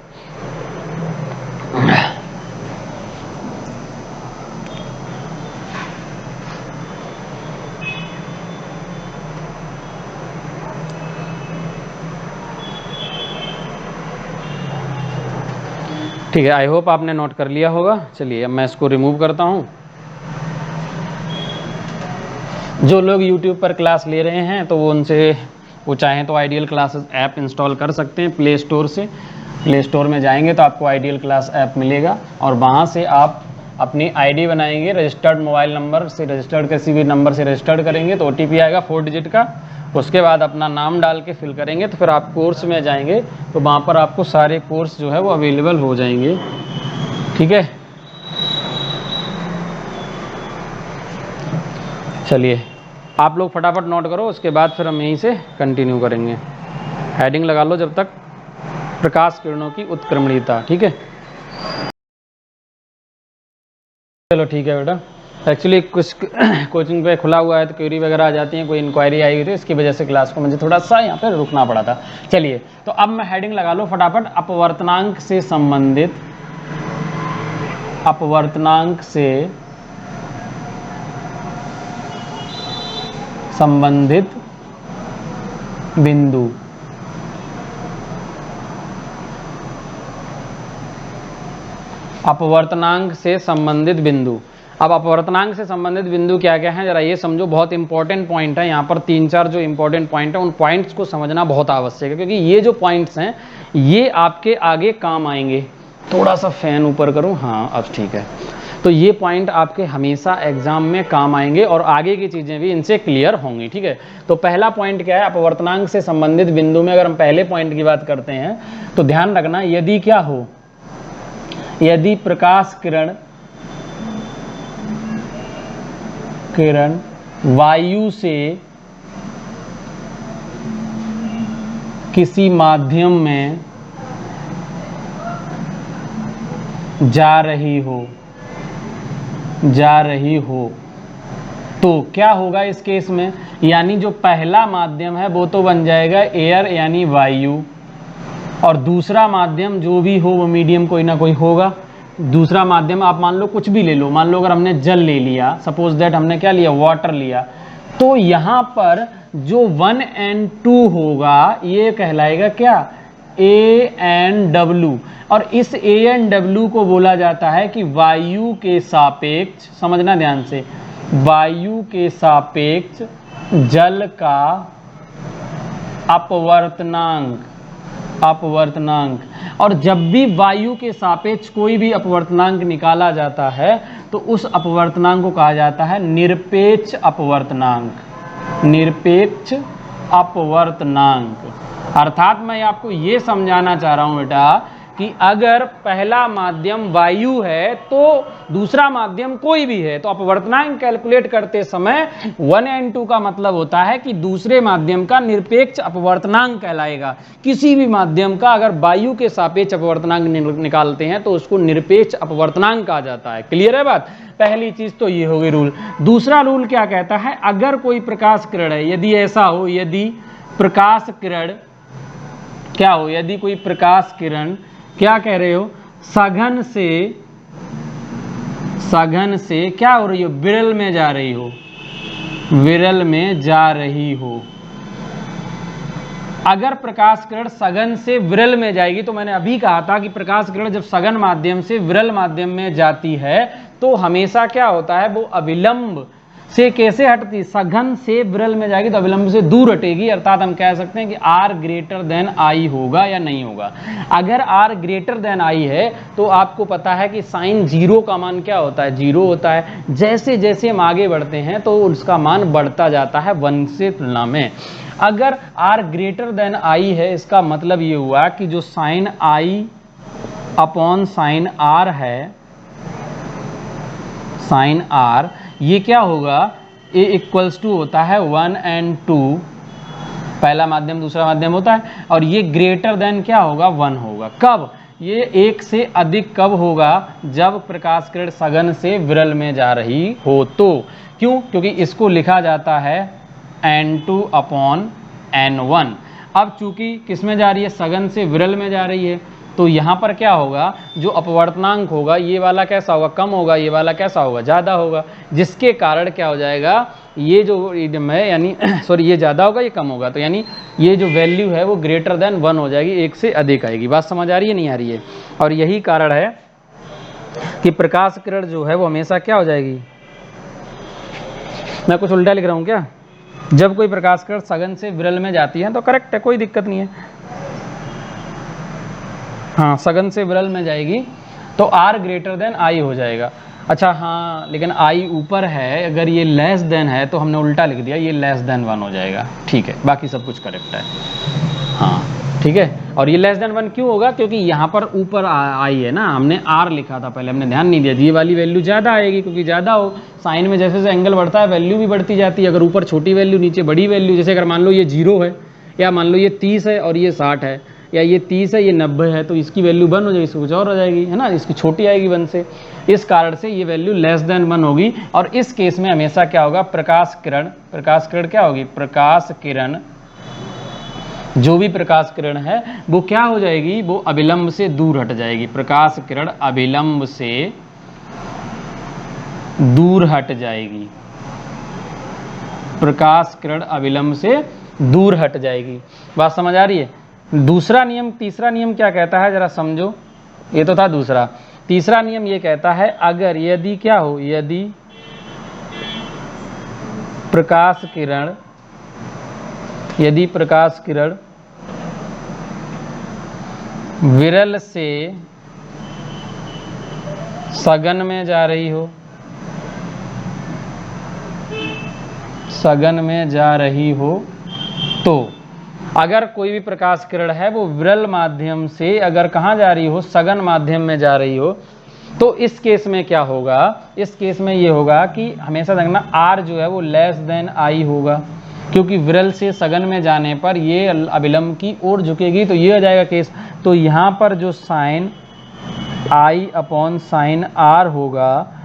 [SPEAKER 1] ठीक है, आई होप आपने नोट कर लिया होगा। चलिए अब मैं इसको रिमूव करता हूँ। जो लोग YouTube पर क्लास ले रहे हैं तो वो चाहें तो आइडियल क्लासेस ऐप इंस्टॉल कर सकते हैं प्ले स्टोर से। प्ले स्टोर में जाएंगे तो आपको आइडियल क्लास ऐप मिलेगा, और वहाँ से आप अपनी आईडी बनाएंगे, रजिस्टर्ड मोबाइल नंबर से, रजिस्टर्ड किसी भी नंबर से रजिस्टर्ड करेंगे तो OTP आएगा 4 डिजिट का। उसके बाद अपना नाम डाल के फिल करेंगे, तो फिर आप कोर्स में जाएंगे तो वहाँ पर आपको सारे कोर्स जो है वो अवेलेबल हो जाएंगे, ठीक है। चलिए आप लोग फटाफट नोट करो, उसके बाद फिर हम यहीं से कंटिन्यू करेंगे। हेडिंग लगा लो जब तक, प्रकाश किरणों की उत्क्रमणीयता, ठीक है। चलो ठीक है बेटा, एक्चुअली कुछ कोचिंग पे खुला हुआ है तो क्वेरी वगैरह आ जाती हैं, कोई इंक्वायरी आई हुई थी, इसकी वजह से क्लास को मुझे थोड़ा सा यहाँ पे रुकना पड़ा था। चलिए तो अब मैं हेडिंग लगा लो फटाफट, अपवर्तनांक से संबंधित, अपवर्तनांक से संबंधित बिंदु। अपवर्तनांक से संबंधित बिंदु। अब अपवर्तनांक से संबंधित बिंदु क्या क्या है जरा ये समझो, बहुत इंपॉर्टेंट पॉइंट है यहाँ पर, 3-4 जो इंपॉर्टेंट पॉइंट है उन पॉइंट्स को समझना बहुत आवश्यक है, क्योंकि ये जो पॉइंट्स हैं ये आपके आगे काम आएंगे। थोड़ा सा फैन ऊपर करूँ, हाँ अब ठीक है। तो ये पॉइंट आपके हमेशा एग्जाम में काम आएंगे और आगे की चीज़ें भी इनसे क्लियर होंगी, ठीक है। तो पहला पॉइंट क्या है, अपवर्तनांक से संबंधित बिंदु में अगर हम पहले पॉइंट की बात करते हैं तो ध्यान रखना, यदि क्या हो, यदि प्रकाश किरण वायु से किसी माध्यम में जा रही हो तो क्या होगा इस केस में, यानी जो पहला माध्यम है वो तो बन जाएगा एयर यानी वायु, और दूसरा माध्यम जो भी हो वो मीडियम कोई ना कोई होगा। दूसरा माध्यम आप मान लो कुछ भी ले लो, मान लो अगर हमने जल ले लिया, सपोज दैट हमने क्या लिया, वाटर लिया, तो यहाँ पर जो 1 and 2 होगा ये कहलाएगा क्या, ANW, और इस ANW को बोला जाता है कि वायु के सापेक्ष, समझना ध्यान से, वायु के सापेक्ष जल का अपवर्तनांक। और जब भी वायु के सापेक्ष कोई भी अपवर्तनांक निकाला जाता है तो उस अपवर्तनांक को कहा जाता है निरपेक्ष अपवर्तनांक। निरपेक्ष अपवर्तनांक अर्थात मैं आपको ये समझाना चाह रहा हूं बेटा कि अगर पहला माध्यम वायु है तो दूसरा माध्यम कोई भी है, तो अपवर्तनांक कैलकुलेट करते समय 1n2 का मतलब होता है कि दूसरे माध्यम का निरपेक्ष अपवर्तनांक कहलाएगा। किसी भी माध्यम का अगर वायु के सापेक्ष अपवर्तनांक निकालते हैं तो उसको निरपेक्ष अपवर्तनांक कहा जाता है। क्लियर है बात? पहली चीज तो ये हो गई रूल। दूसरा रूल क्या कहता है, अगर कोई प्रकाश किरण है, यदि ऐसा हो, यदि प्रकाश किरण क्या हो, यदि कोई प्रकाश किरण क्या कह रहे हो, सघन से क्या हो रही हो, विरल में जा रही हो, विरल में जा रही हो। अगर प्रकाश किरण सघन से विरल में जाएगी, तो मैंने अभी कहा था कि प्रकाश किरण जब सघन माध्यम से विरल माध्यम में जाती है तो हमेशा क्या होता है, वो अविलंब से कैसे हटती, सघन से विरल में जाएगी तो अविलंब से दूर हटेगी। अर्थात हम कह सकते हैं कि r ग्रेटर देन i होगा या नहीं होगा। अगर r ग्रेटर देन i है तो आपको पता है कि साइन 0 का मान क्या होता है, 0 होता है। जैसे जैसे हम आगे बढ़ते हैं तो उसका मान बढ़ता जाता है 1 से तुलना में। अगर r ग्रेटर देन i है, इसका मतलब ये हुआ कि जो sine i upon sine r है, साइन r, ये क्या होगा, a इक्वल्स टू होता है 1 and 2, पहला माध्यम दूसरा माध्यम होता है, और ये ग्रेटर देन क्या होगा, 1 होगा। कब? ये 1 से अधिक कब होगा, जब प्रकाश किरण सघन से विरल में जा रही हो तो। क्यों? क्योंकि इसको लिखा जाता है n2 अपॉन n1। अब चूंकि किस में जा रही है, सघन से विरल में जा रही है, तो यहाँ पर क्या होगा, जो अपवर्तनांक होगा ये वाला कैसा होगा, कम होगा, ये वाला कैसा होगा, ज़्यादा होगा, जिसके कारण क्या हो जाएगा, ये जो है यानी सॉरी ये ज़्यादा होगा ये कम होगा, तो यानी ये जो वैल्यू है वो ग्रेटर देन 1 हो जाएगी, 1 से अधिक आएगी। बात समझ आ रही है नहीं आ रही है? और यही कारण है कि प्रकाश किरण जो है वो हमेशा क्या हो जाएगी, मैं कुछ उल्टा लिख रहा हूँ क्या, जब कोई प्रकाश किरण सघन से विरल में जाती है तो करेक्ट है, कोई दिक्कत नहीं है। हाँ, सघन से विरल में जाएगी तो r ग्रेटर देन i हो जाएगा। अच्छा हाँ, लेकिन i ऊपर है, अगर ये लेस देन है तो हमने उल्टा लिख दिया, ये लेस देन 1 हो जाएगा। ठीक है, बाकी सब कुछ करेक्ट है। हाँ ठीक है, और ये लेस देन 1 क्यों होगा, क्योंकि यहाँ पर ऊपर i है ना, हमने r लिखा था पहले, हमने ध्यान नहीं दिया। ये वाली वैल्यू ज़्यादा आएगी, क्योंकि ज़्यादा हो, साइन में जैसे जैसे एंगल बढ़ता है वैल्यू भी बढ़ती जाती है। अगर ऊपर छोटी वैल्यू नीचे बड़ी वैल्यू, जैसे अगर मान लो ये 0 है, या मान लो ये 30 है और ये 60 है, या ये 30 है ये 90 है, तो इसकी वैल्यू 1 हो जाएगी, इसकी कुछ और हो जाएगी, है ना, इसकी छोटी आएगी 1 से। इस कारण से ये वैल्यू लेस देन 1 होगी। और इस केस में हमेशा क्या होगा, प्रकाश किरण क्या होगी, प्रकाश किरण, जो भी प्रकाश किरण है वो क्या हो जाएगी, वो अविलंब से दूर हट जाएगी। प्रकाश किरण अविलंब से दूर हट जाएगी, प्रकाश किरण अविलंब से दूर हट जाएगी। बात समझ आ रही है? दूसरा नियम, तीसरा नियम क्या कहता है, जरा समझो। ये तो था दूसरा। तीसरा नियम ये कहता है, अगर यदि क्या हो, यदि प्रकाश किरण विरल से सघन में जा रही हो, सघन में जा रही हो, तो अगर कोई भी प्रकाश किरण है वो विरल माध्यम से अगर कहाँ जा रही हो, सघन माध्यम में जा रही हो, तो इस केस में क्या होगा, इस केस में ये होगा कि हमेशा देखना r जो है वो लेस देन i होगा, क्योंकि विरल से सघन में जाने पर ये अविलंब की ओर झुकेगी, तो ये हो जाएगा केस। तो यहाँ पर जो sine i upon sine r होगा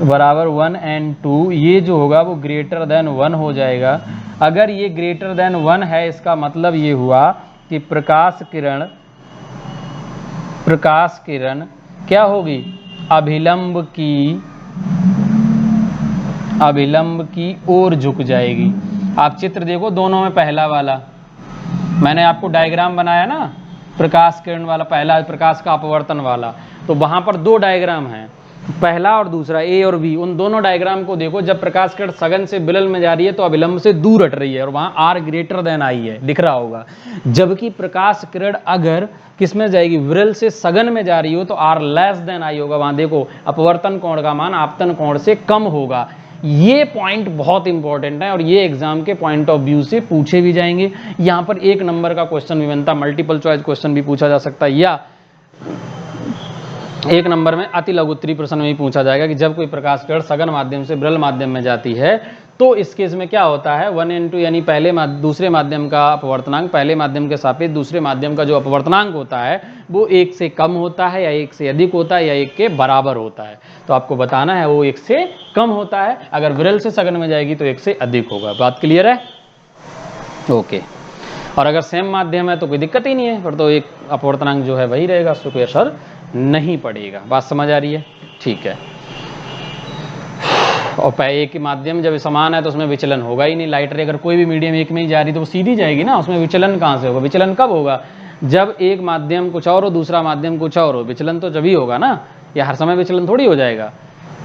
[SPEAKER 1] बराबर 1 and 2, ये जो होगा वो ग्रेटर देन 1 हो जाएगा। अगर ये ग्रेटर देन 1 है, इसका मतलब ये हुआ कि प्रकाश किरण क्या होगी, अभिलंब की ओर झुक जाएगी। आप चित्र देखो दोनों में, पहला वाला मैंने आपको डायग्राम बनाया ना, प्रकाश किरण वाला, पहला प्रकाश का अपवर्तन वाला, तो वहां पर 2 डायग्राम हैं, पहला और दूसरा, ए और बी। उन दोनों डायग्राम को देखो, जब प्रकाश किरण सघन से विरल में जा रही है तो अविलंब से दूर हट रही है, और वहां r ग्रेटर देन i है, दिख रहा होगा। जबकि प्रकाश किरण अगर किस में जाएगी, विरल से सघन में जा रही हो, तो r लेस देन i होगा। वहां देखो अपवर्तन कोण का मान आपतन कोण से कम होगा। ये पॉइंट बहुत इंपॉर्टेंट है और ये एग्जाम के पॉइंट ऑफ व्यू से पूछे भी जाएंगे। यहाँ पर 1 नंबर का क्वेश्चन भी बनता, मल्टीपल चॉइस क्वेश्चन भी पूछा जा सकता है, या 1 नंबर में अति लघु उत्तरीय प्रश्न में ही पूछा जाएगा कि जब कोई प्रकाश किरण सघन माध्यम से विरल माध्यम में जाती है तो इस केस में क्या होता है 1n2 यानी दूसरे माध्यम का अपवर्तनांक पहले माध्यम के सापेक्ष दूसरे माध्यम का जो अपवर्तनांक होता है वो 1 से कम होता है या 1 से अधिक होता है या 1 के बराबर होता है। तो आपको बताना है वो 1 से कम होता है, अगर विरल से सघन में जाएगी तो 1 से अधिक होगा। बात क्लियर है? ओके। और अगर सेम माध्यम है तो कोई दिक्कत ही नहीं है, फिर तो एक अपवर्तनांक जो है वही रहेगा, उसको कोई असर नहीं पड़ेगा। बात समझ आ रही है? ठीक है। और एक ही माध्यम जब समान है तो उसमें विचलन होगा ही नहीं। लाइट रे अगर कोई भी मीडियम एक में ही जा रही तो वो सीधी जाएगी ना, उसमें विचलन कहाँ से होगा? विचलन कब होगा? जब एक माध्यम कुछ और हो दूसरा माध्यम कुछ और हो, विचलन तो जब ही होगा ना, या हर समय विचलन थोड़ी हो जाएगा।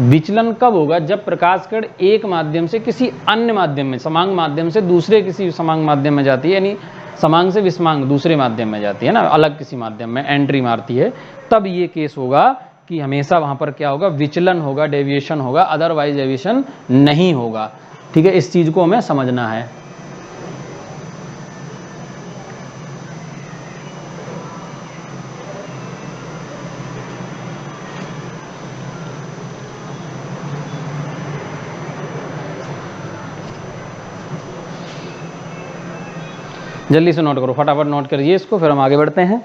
[SPEAKER 1] विचलन कब होगा? जब प्रकाश किरण एक माध्यम से किसी अन्य माध्यम में, समांग माध्यम से दूसरे किसी समांग माध्यम में जाती है, यानी समांग से विषमांग दूसरे माध्यम में जाती है ना, अलग किसी माध्यम में एंट्री मारती है, तब ये केस होगा कि हमेशा वहां पर क्या होगा? विचलन होगा, डेविएशन होगा, अदरवाइज डेविएशन नहीं होगा। ठीक है, इस चीज को हमें समझना है। जल्दी से नोट करो, फटाफट नोट करिए इसको, फिर हम आगे बढ़ते हैं।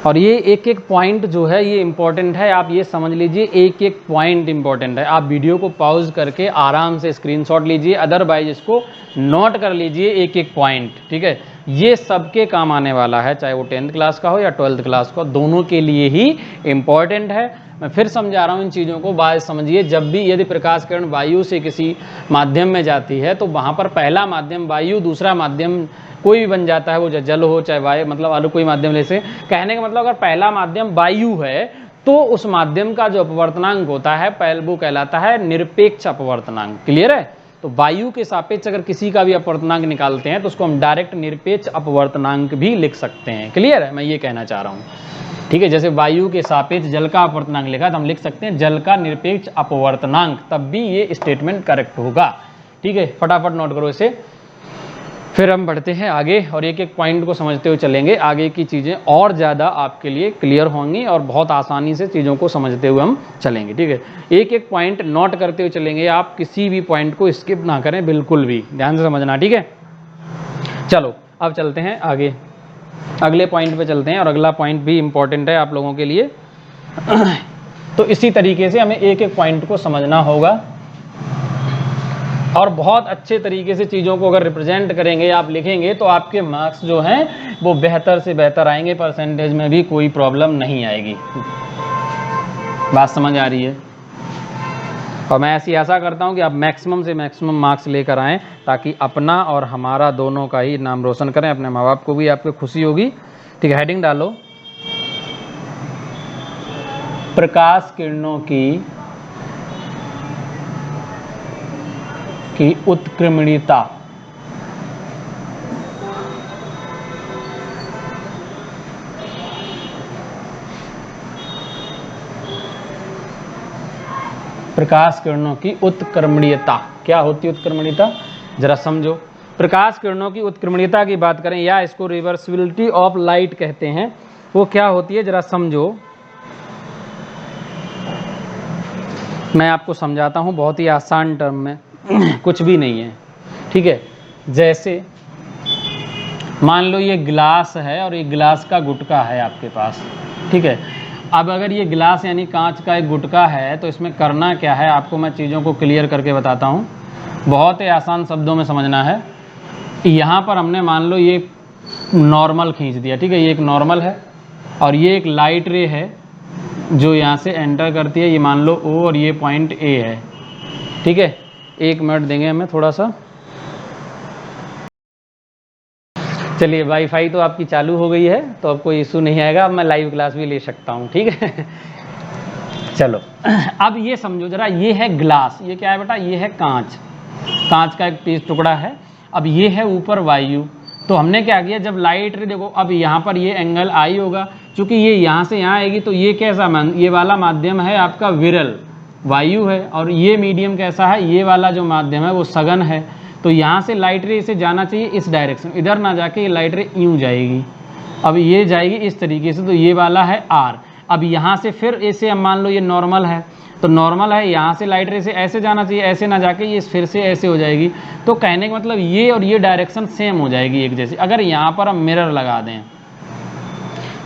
[SPEAKER 1] और ये एक एक पॉइंट जो है ये इंपॉर्टेंट है, आप ये समझ लीजिए, एक एक पॉइंट इंपॉर्टेंट है। आप वीडियो को पॉज करके आराम से स्क्रीनशॉट लीजिए, अदरवाइज इसको नोट कर लीजिए एक एक पॉइंट। ठीक है, ये सबके काम आने वाला है, चाहे वो 10th क्लास का हो या 12th क्लास का, दोनों के लिए ही इंपॉर्टेंट है। मैं फिर समझा रहा हूँ इन चीज़ों को, बात समझिए। जब भी यदि प्रकाश किरण वायु से किसी माध्यम में जाती है तो वहाँ पर पहला माध्यम वायु, दूसरा माध्यम कोई भी बन जाता है, वो जल हो चाहे वायु, मतलब अलग कोई माध्यम ले से। कहने का मतलब अगर पहला माध्यम वायु है तो उस माध्यम का जो अपवर्तनांक होता है वो कहलाता है निरपेक्ष अपवर्तनांक। क्लियर है? तो वायु के सापेक्ष अगर किसी का भी अपवर्तनांक निकालते हैं तो उसको हम डायरेक्ट निरपेक्ष अपवर्तनांक भी लिख सकते हैं। क्लियर है? मैं ये कहना चाह रहा हूँ। ठीक है, जैसे वायु के सापेक्ष जल का अपवर्तनांक लिखा तो हम लिख सकते हैं जल का निरपेक्ष अपवर्तनांक, तब भी ये स्टेटमेंट करेक्ट होगा। ठीक है, फटाफट नोट करो इसे, फिर हम बढ़ते हैं आगे और एक एक पॉइंट को समझते हुए चलेंगे। आगे की चीज़ें और ज़्यादा आपके लिए क्लियर होंगी और बहुत आसानी से चीज़ों को समझते हुए हम चलेंगे। ठीक है, एक एक पॉइंट नोट करते हुए चलेंगे, आप किसी भी पॉइंट को स्किप ना करें, बिल्कुल भी ध्यान से समझना। ठीक है, चलो अब चलते हैं आगे, अगले पॉइंट पे चलते हैं और अगला पॉइंट भी इम्पॉर्टेंट है आप लोगों के लिए। तो इसी तरीके से हमें एक एक पॉइंट को समझना होगा और बहुत अच्छे तरीके से चीज़ों को अगर रिप्रेजेंट करेंगे, आप लिखेंगे, तो आपके मार्क्स जो हैं वो बेहतर से बेहतर आएंगे, परसेंटेज में भी कोई प्रॉब्लम नहीं आएगी। बात समझ आ रही है? और मैं ऐसी आशा करता हूं कि आप मैक्सिमम से मैक्सिमम मार्क्स लेकर आएँ, ताकि अपना और हमारा दोनों का ही नाम रोशन करें, अपने माँ बाप को भी आपको खुशी होगी। ठीक है, हेडिंग डालो, प्रकाश किरणों की उत्क्रमणीयता। प्रकाश किरणों की उत्क्रमणीयता क्या होती है? उत्क्रमणीयता जरा समझो। प्रकाश किरणों की उत्क्रमणीयता की बात करें या इसको रिवर्सिबिलिटी ऑफ लाइट कहते हैं, वो क्या होती है जरा समझो। मैं आपको समझाता हूँ बहुत ही आसान टर्म में, कुछ भी नहीं है। ठीक है, जैसे मान लो ये गिलास है और ये गिलास का गुटका है आपके पास। ठीक है, अब अगर ये गिलास यानी कांच का एक गुटका है तो इसमें करना क्या है, आपको मैं चीज़ों को क्लियर करके बताता हूँ, बहुत ही आसान शब्दों में समझना है। यहाँ पर हमने मान लो ये नॉर्मल खींच दिया। ठीक है, ये एक नॉर्मल है और ये एक लाइट रे है जो यहाँ से एंटर करती है, ये मान लो O और ये पॉइंट A है। ठीक है, 1 मिनट देंगे हमें थोड़ा सा। चलिए, वाईफाई तो आपकी चालू हो गई है तो अब कोई इशू नहीं आएगा, अब मैं लाइव क्लास भी ले सकता हूँ। ठीक है, चलो अब ये समझो जरा, ये है ग्लास, ये क्या है बेटा? ये है कांच, कांच का एक पीस टुकड़ा है। अब ये है ऊपर वायु, तो हमने क्या किया, जब लाइट रे देखो, अब यहाँ पर ये एंगल आई होगा, क्योंकि ये यहाँ से यहाँ आएगी, तो ये कैसा ये वाला माध्यम है आपका विरल, वायु है, और ये मीडियम कैसा है, ये वाला जो माध्यम है वो सघन है। तो यहाँ से लाइट रे इसे जाना चाहिए इस डायरेक्शन, इधर ना जाके ये लाइट रे यूँ जाएगी। अब ये जाएगी इस तरीके से, तो ये वाला है R। अब यहाँ से फिर ऐसे हम मान लो ये नॉर्मल है, तो नॉर्मल है, यहाँ से लाइट रे से ऐसे जाना चाहिए, ऐसे ना जाके ये फिर से ऐसे हो जाएगी। तो कहने का मतलब ये और ये डायरेक्शन सेम हो जाएगी एक जैसी। अगर यहाँ पर हम मिरर लगा दें,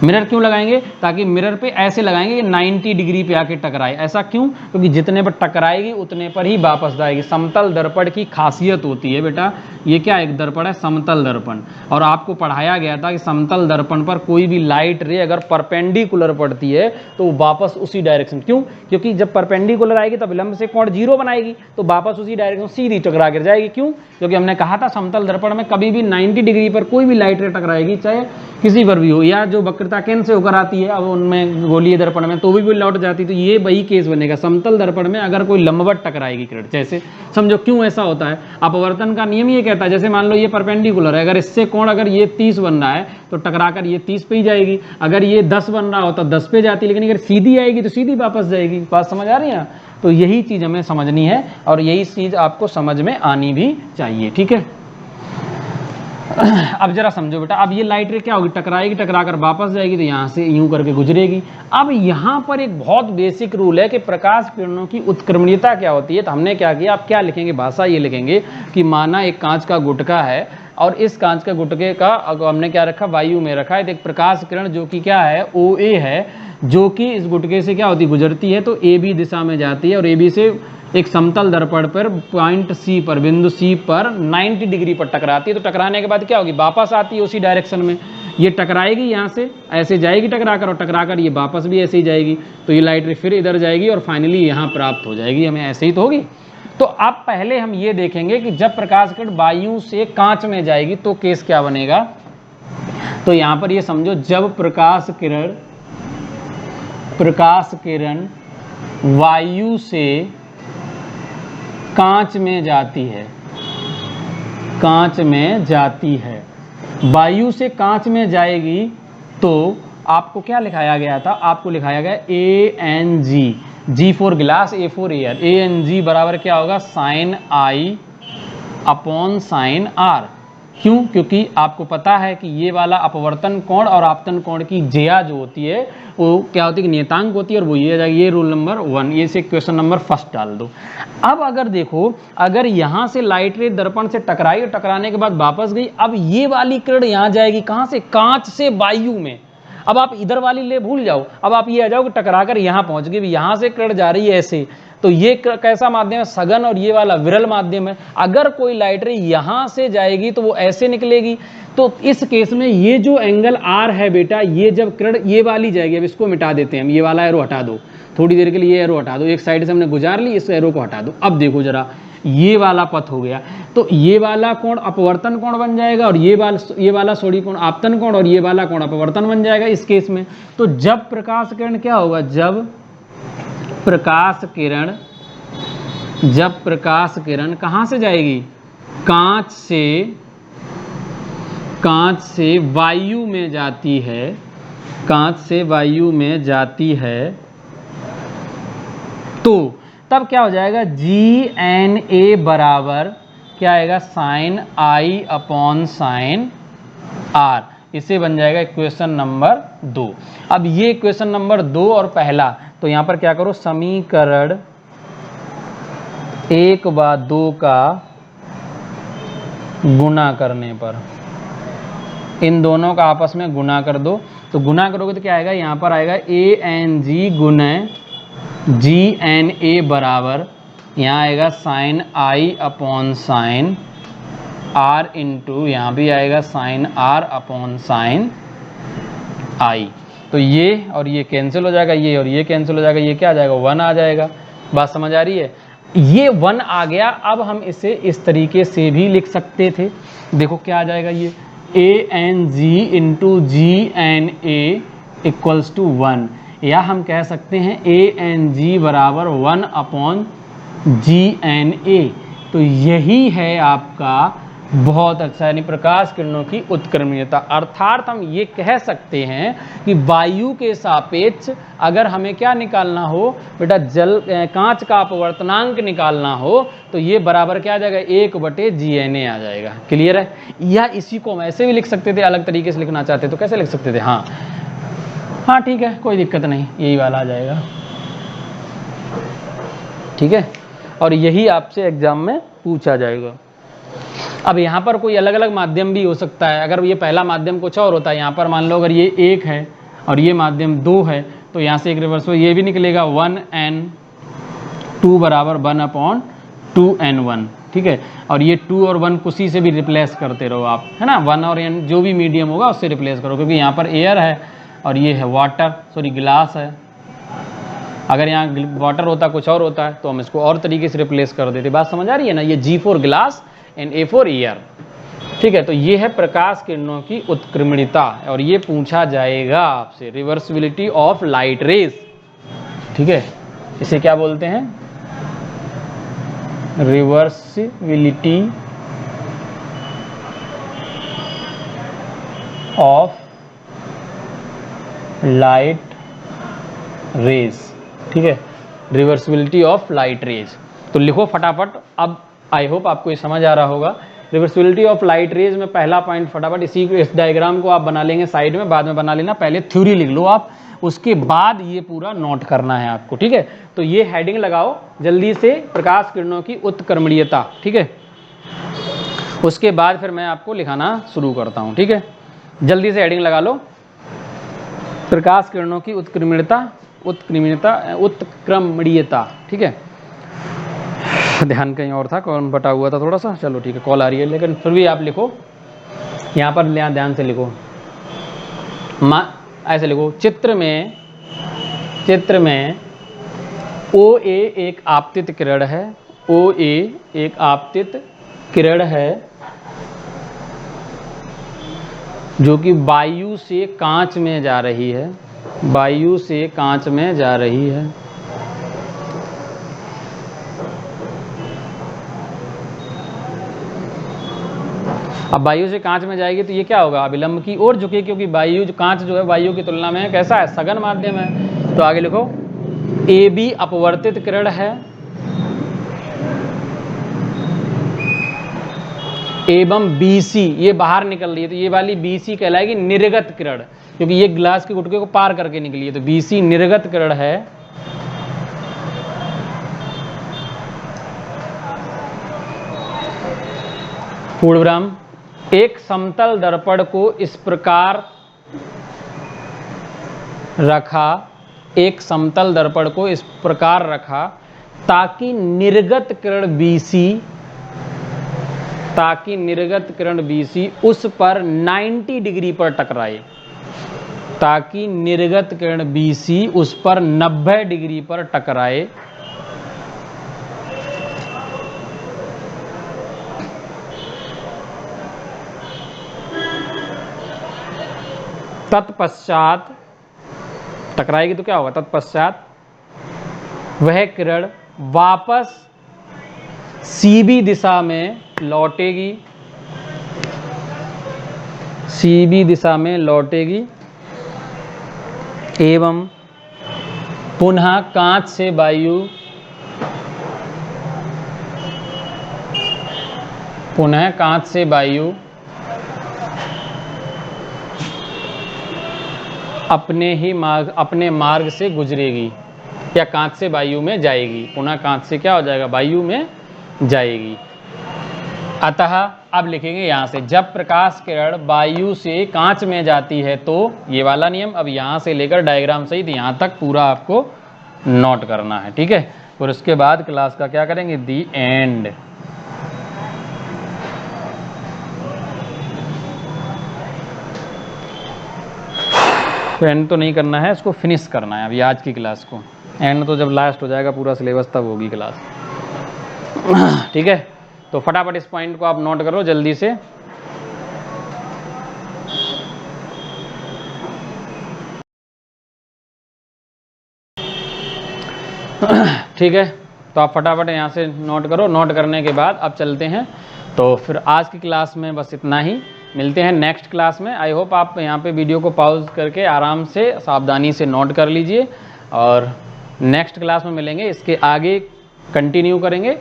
[SPEAKER 1] मिरर क्यों लगाएंगे, ताकि मिरर पे ऐसे लगाएंगे कि 90 डिग्री पे आके टकराए। ऐसा क्यों, क्योंकि जितने पर टकराएगी उतने पर ही वापस जाएगी। समतल दर्पण की खासियत होती है बेटा, ये क्या एक दर्पण है, समतल दर्पण। और आपको पढ़ाया गया था कि समतल दर्पण पर कोई भी लाइट रे अगर परपेंडिकुलर पड़ती है तो वो वापस उसी डायरेक्शन, क्यों, क्योंकि जब परपेंडिकुलर आएगी तब विलंब से कोण 0 बनाएगी, तो वापस उसी डायरेक्शन सीधी टकरा कर जाएगी। क्यों, क्योंकि हमने कहा था समतल दर्पण में कभी भी 90 डिग्री पर कोई भी लाइट रे टकराएगी, चाहे किसी पर भी हो, या जो वक्रता केंद्र से होकर आती है अब उनमें गोलीय दर्पण में तो भी लौट जाती है। तो ये वही केस बनेगा समतल दर्पण में अगर कोई लंबवत टकराएगी किरण। जैसे समझो क्यों ऐसा होता है, अपवर्तन का नियम ये कहता है, जैसे मान लो ये परपेंडिकुलर है, अगर इससे कोण अगर ये 30 बन रहा है तो टकराकर ये 30 पे ही जाएगी। अगर ये 10 बन रहा हो तो 10 पे जाती है, लेकिन अगर सीधी आएगी तो सीधी वापस जाएगी। बात समझ आ रही है। तो यही चीज हमें समझनी है और यही चीज आपको समझ में आनी भी चाहिए। ठीक है, अब जरा समझो बेटा, अब ये लाइट रे क्या होगी, टकराएगी, टकराकर वापस जाएगी, तो यहाँ से यूं करके गुजरेगी। अब यहाँ पर एक बहुत बेसिक रूल है कि प्रकाश किरणों की उत्क्रमणीयता क्या होती है। तो हमने क्या किया, आप क्या लिखेंगे, भाषा ये लिखेंगे कि माना एक कांच का गुटका है और इस कांच का गुटके का हमने क्या रखा, वायु में रखा है। तो एक प्रकाश किरण जो कि क्या है, OA है, जो कि इस गुटके से क्या होती है, गुजरती है, तो AB दिशा में जाती है और AB से एक समतल दर्पण पर पॉइंट C पर, बिंदु C पर 90 डिग्री पर टकराती है। तो टकराने के बाद क्या होगी, वापस आती है उसी डायरेक्शन में। ये टकराएगी, यहाँ से ऐसे जाएगी टकराकर, और टकराकर ये वापस भी ऐसे ही जाएगी। तो ये लाइट रे फिर इधर जाएगी और फाइनली यहाँ प्राप्त हो जाएगी हमें, ऐसे ही तो होगी। तो अब पहले हम ये देखेंगे कि जब प्रकाश किरण वायु से कांच में जाएगी तो केस क्या बनेगा। तो यहाँ पर ये समझो, जब प्रकाश किरण वायु से कांच में जाती है, कांच में जाती है, वायु से कांच में जाएगी, तो आपको क्या लिखाया गया था, आपको लिखाया गया ANG, G for glass, A for air. ANG बराबर क्या होगा, sine I upon sine R। क्यों, क्योंकि आपको पता है कि ये वाला अपवर्तन कोण और आपतन कोण की ज्या जो होती है वो क्या होती है, नियतांक होती है, और वो ये जाएगी, ये रूल नंबर 1, ये से क्वेश्चन नंबर फर्स्ट डाल दो। अब अगर देखो, अगर यहाँ से लाइट रे दर्पण से टकराई और टकराने के बाद वापस गई, अब ये वाली किरण यहाँ जाएगी, कहाँ से, कांच से वायु में। अब आप इधर वाली ले भूल जाओ, अब आप ये आ जाओ कि टकराकर यहाँ पहुँच गई, यहाँ से किरण जा रही है ऐसे, तो ये कैसा माध्यम है, सघन, और ये वाला विरल माध्यम है। अगर कोई लाइट रे यहाँ से जाएगी तो वो ऐसे निकलेगी। तो इस केस में ये जो एंगल R है बेटा, ये जब किरण ये वाली जाएगी, अब इसको मिटा देते हैं हम, ये वाला एरो हटा दो, थोड़ी देर के लिए ये एरो हटा दो, एक साइड से हमने गुजार ली, इस एरो को हटा दो। अब देखो जरा, ये वाला पथ हो गया, तो ये वाला कोण अपवर्तन कोण बन जाएगा, और ये वाला सोडी कोण आपतन कोण, और ये वाला कोण अपवर्तन बन जाएगा इस केस में। तो जब प्रकाश किरण क्या होगा, जब प्रकाश किरण कहाँ से जाएगी, कांच से वायु में जाती है, कांच से वायु में जाती है, तो तब क्या हो जाएगा, GNA बराबर क्या आएगा, sine I upon sine R। इसे बन जाएगा इक्वेशन नंबर 2। अब ये इक्वेशन नंबर 2 और पहला, तो यहाँ पर क्या करो, समीकरण 1 व 2 का गुणा करने पर इन दोनों का आपस में गुणा कर दो। तो गुणा करोगे तो क्या आएगा, यहाँ पर आएगा ANG गुणे GNA बराबर, यहाँ आएगा sine I upon sine R into, यहाँ भी आएगा sine R upon sine I। तो ये और ये कैंसिल हो जाएगा, ये और ये कैंसिल हो जाएगा, ये क्या आ जाएगा, 1 आ जाएगा। बात समझ आ रही है, ये 1 आ गया। अब हम इसे इस तरीके से भी लिख सकते थे, देखो क्या आ जाएगा, ये ANG into GNA equals to 1, या हम कह सकते हैं ANG बराबर 1 अपॉन GNA। तो यही है आपका बहुत अच्छा, यानी प्रकाश किरणों की उत्क्रमणीयता। अर्थात हम ये कह सकते हैं कि वायु के सापेक्ष अगर हमें क्या निकालना हो बेटा, जल कांच का अपवर्तनांक निकालना हो तो ये बराबर क्या आ जाएगा, 1/GNA आ जाएगा। क्लियर है? या इसी को हम ऐसे भी लिख सकते थे, अलग तरीके से लिखना चाहते तो कैसे लिख सकते थे, हाँ ठीक है, कोई दिक्कत नहीं, यही वाला आ जाएगा। ठीक है, और यही आपसे एग्जाम में पूछा जाएगा। अब यहाँ पर कोई अलग अलग माध्यम भी हो सकता है। अगर ये पहला माध्यम कुछ और होता है, यहाँ पर मान लो अगर ये 1 है और ये माध्यम 2 है, तो यहाँ से एक रिवर्स हो ये भी निकलेगा 1n2 बराबर 1/2n1। ठीक है, और ये 2 और 1 किसी से भी रिप्लेस करते रहो आप, है ना, 1 और n जो भी मीडियम होगा उससे रिप्लेस करो, क्योंकि यहाँ पर एयर है और ये है वाटर, सॉरी गिलास है। अगर यहाँ वाटर होता कुछ और होता है तो हम इसको और तरीके से रिप्लेस कर देते। बात समझ आ रही है ना? ये G4 गिलास एंड A4 एयर। ठीक है, तो ये है प्रकाश किरणों की उत्क्रमणीयता, और ये पूछा जाएगा आपसे, रिवर्सिबिलिटी ऑफ लाइट रेज। ठीक है, इसे क्या बोलते हैं, रिवर्सिबिलिटी ऑफ लाइट रेज। ठीक है, रिवर्सिबिलिटी ऑफ लाइट रेज। तो लिखो फटाफट। अब आई होप आपको ये समझ आ रहा होगा। रिवर्सिबिलिटी ऑफ लाइट रेज में पहला पॉइंट फटाफट इस डायग्राम को आप बना लेंगे साइड में, बाद में बना लेना, पहले थ्योरी लिख लो आप, उसके बाद ये पूरा नोट करना है आपको। ठीक है, तो ये हेडिंग लगाओ जल्दी से, प्रकाश किरणों की उत्क्रमणीयता। ठीक है, उसके बाद फिर मैं आपको लिखाना शुरू करता हूँ। ठीक है, जल्दी से हेडिंग लगा लो, प्रकाश किरणों की उत्क्रमणीयता। ठीक है, ध्यान कहीं और था, कौन बटा हुआ था थोड़ा सा, चलो ठीक है, कॉल आ रही है, लेकिन फिर भी आप लिखो, यहाँ पर ध्यान से लिखो, ऐसे लिखो, चित्र में OA एक आपतित किरण है, OA एक आपतित किरण है जो कि वायु से कांच में जा रही है, वायु से कांच में जा रही है। अब वायु से कांच में जाएगी तो ये क्या होगा, अभिलंब की ओर झुके, क्योंकि वायु कांच जो है वायु की तुलना में कैसा है, सघन माध्यम है। तो आगे लिखो, AB अपवर्तित किरण है एवं BC ये बाहर निकल रही है, तो ये वाली BC कहलाएगी निर्गत किरण, क्योंकि ये ग्लास के गुटके को पार करके निकली है, तो BC निर्गत किरण है। पूर्वविराम, एक समतल दर्पण को इस प्रकार रखा, एक समतल दर्पण को इस प्रकार रखा ताकि निर्गत किरण BC उस पर 90 डिग्री पर टकराए, ताकि निर्गत किरण BC उस पर 90 डिग्री पर टकराए। तत्पश्चात टकराएगी तो क्या होगा, तत्पश्चात वह किरण वापस CB दिशा में लौटेगी, CB दिशा में लौटेगी एवं पुनः कांच से वायु अपने मार्ग से गुजरेगी, या कांच से वायु में जाएगी, पुनः कांच से क्या हो जाएगा, वायु में जाएगी। अतः अब लिखेंगे यहाँ से, जब प्रकाश किरण वायु से कांच में जाती है तो ये वाला नियम, अब यहाँ से लेकर डायग्राम सहित यहाँ तक पूरा आपको नोट करना है। ठीक है, और उसके बाद क्लास का क्या करेंगे, दी एंड। एंड तो नहीं करना है, इसको फिनिश करना है अभी आज की क्लास को। एंड तो जब लास्ट हो जाएगा पूरा सिलेबस तब होगी क्लास। ठीक है, तो फटाफट इस पॉइंट को आप नोट करो जल्दी से। ठीक है, तो आप फटाफट यहाँ से नोट करो। नोट करने के बाद अब चलते हैं तो फिर आज की क्लास में बस इतना ही, मिलते हैं नेक्स्ट क्लास में। आई होप आप यहाँ पे वीडियो को पॉज करके आराम से सावधानी से नोट कर लीजिए, और नेक्स्ट क्लास में मिलेंगे, इसके आगे कंटिन्यू करेंगे।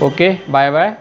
[SPEAKER 1] Okay, bye bye.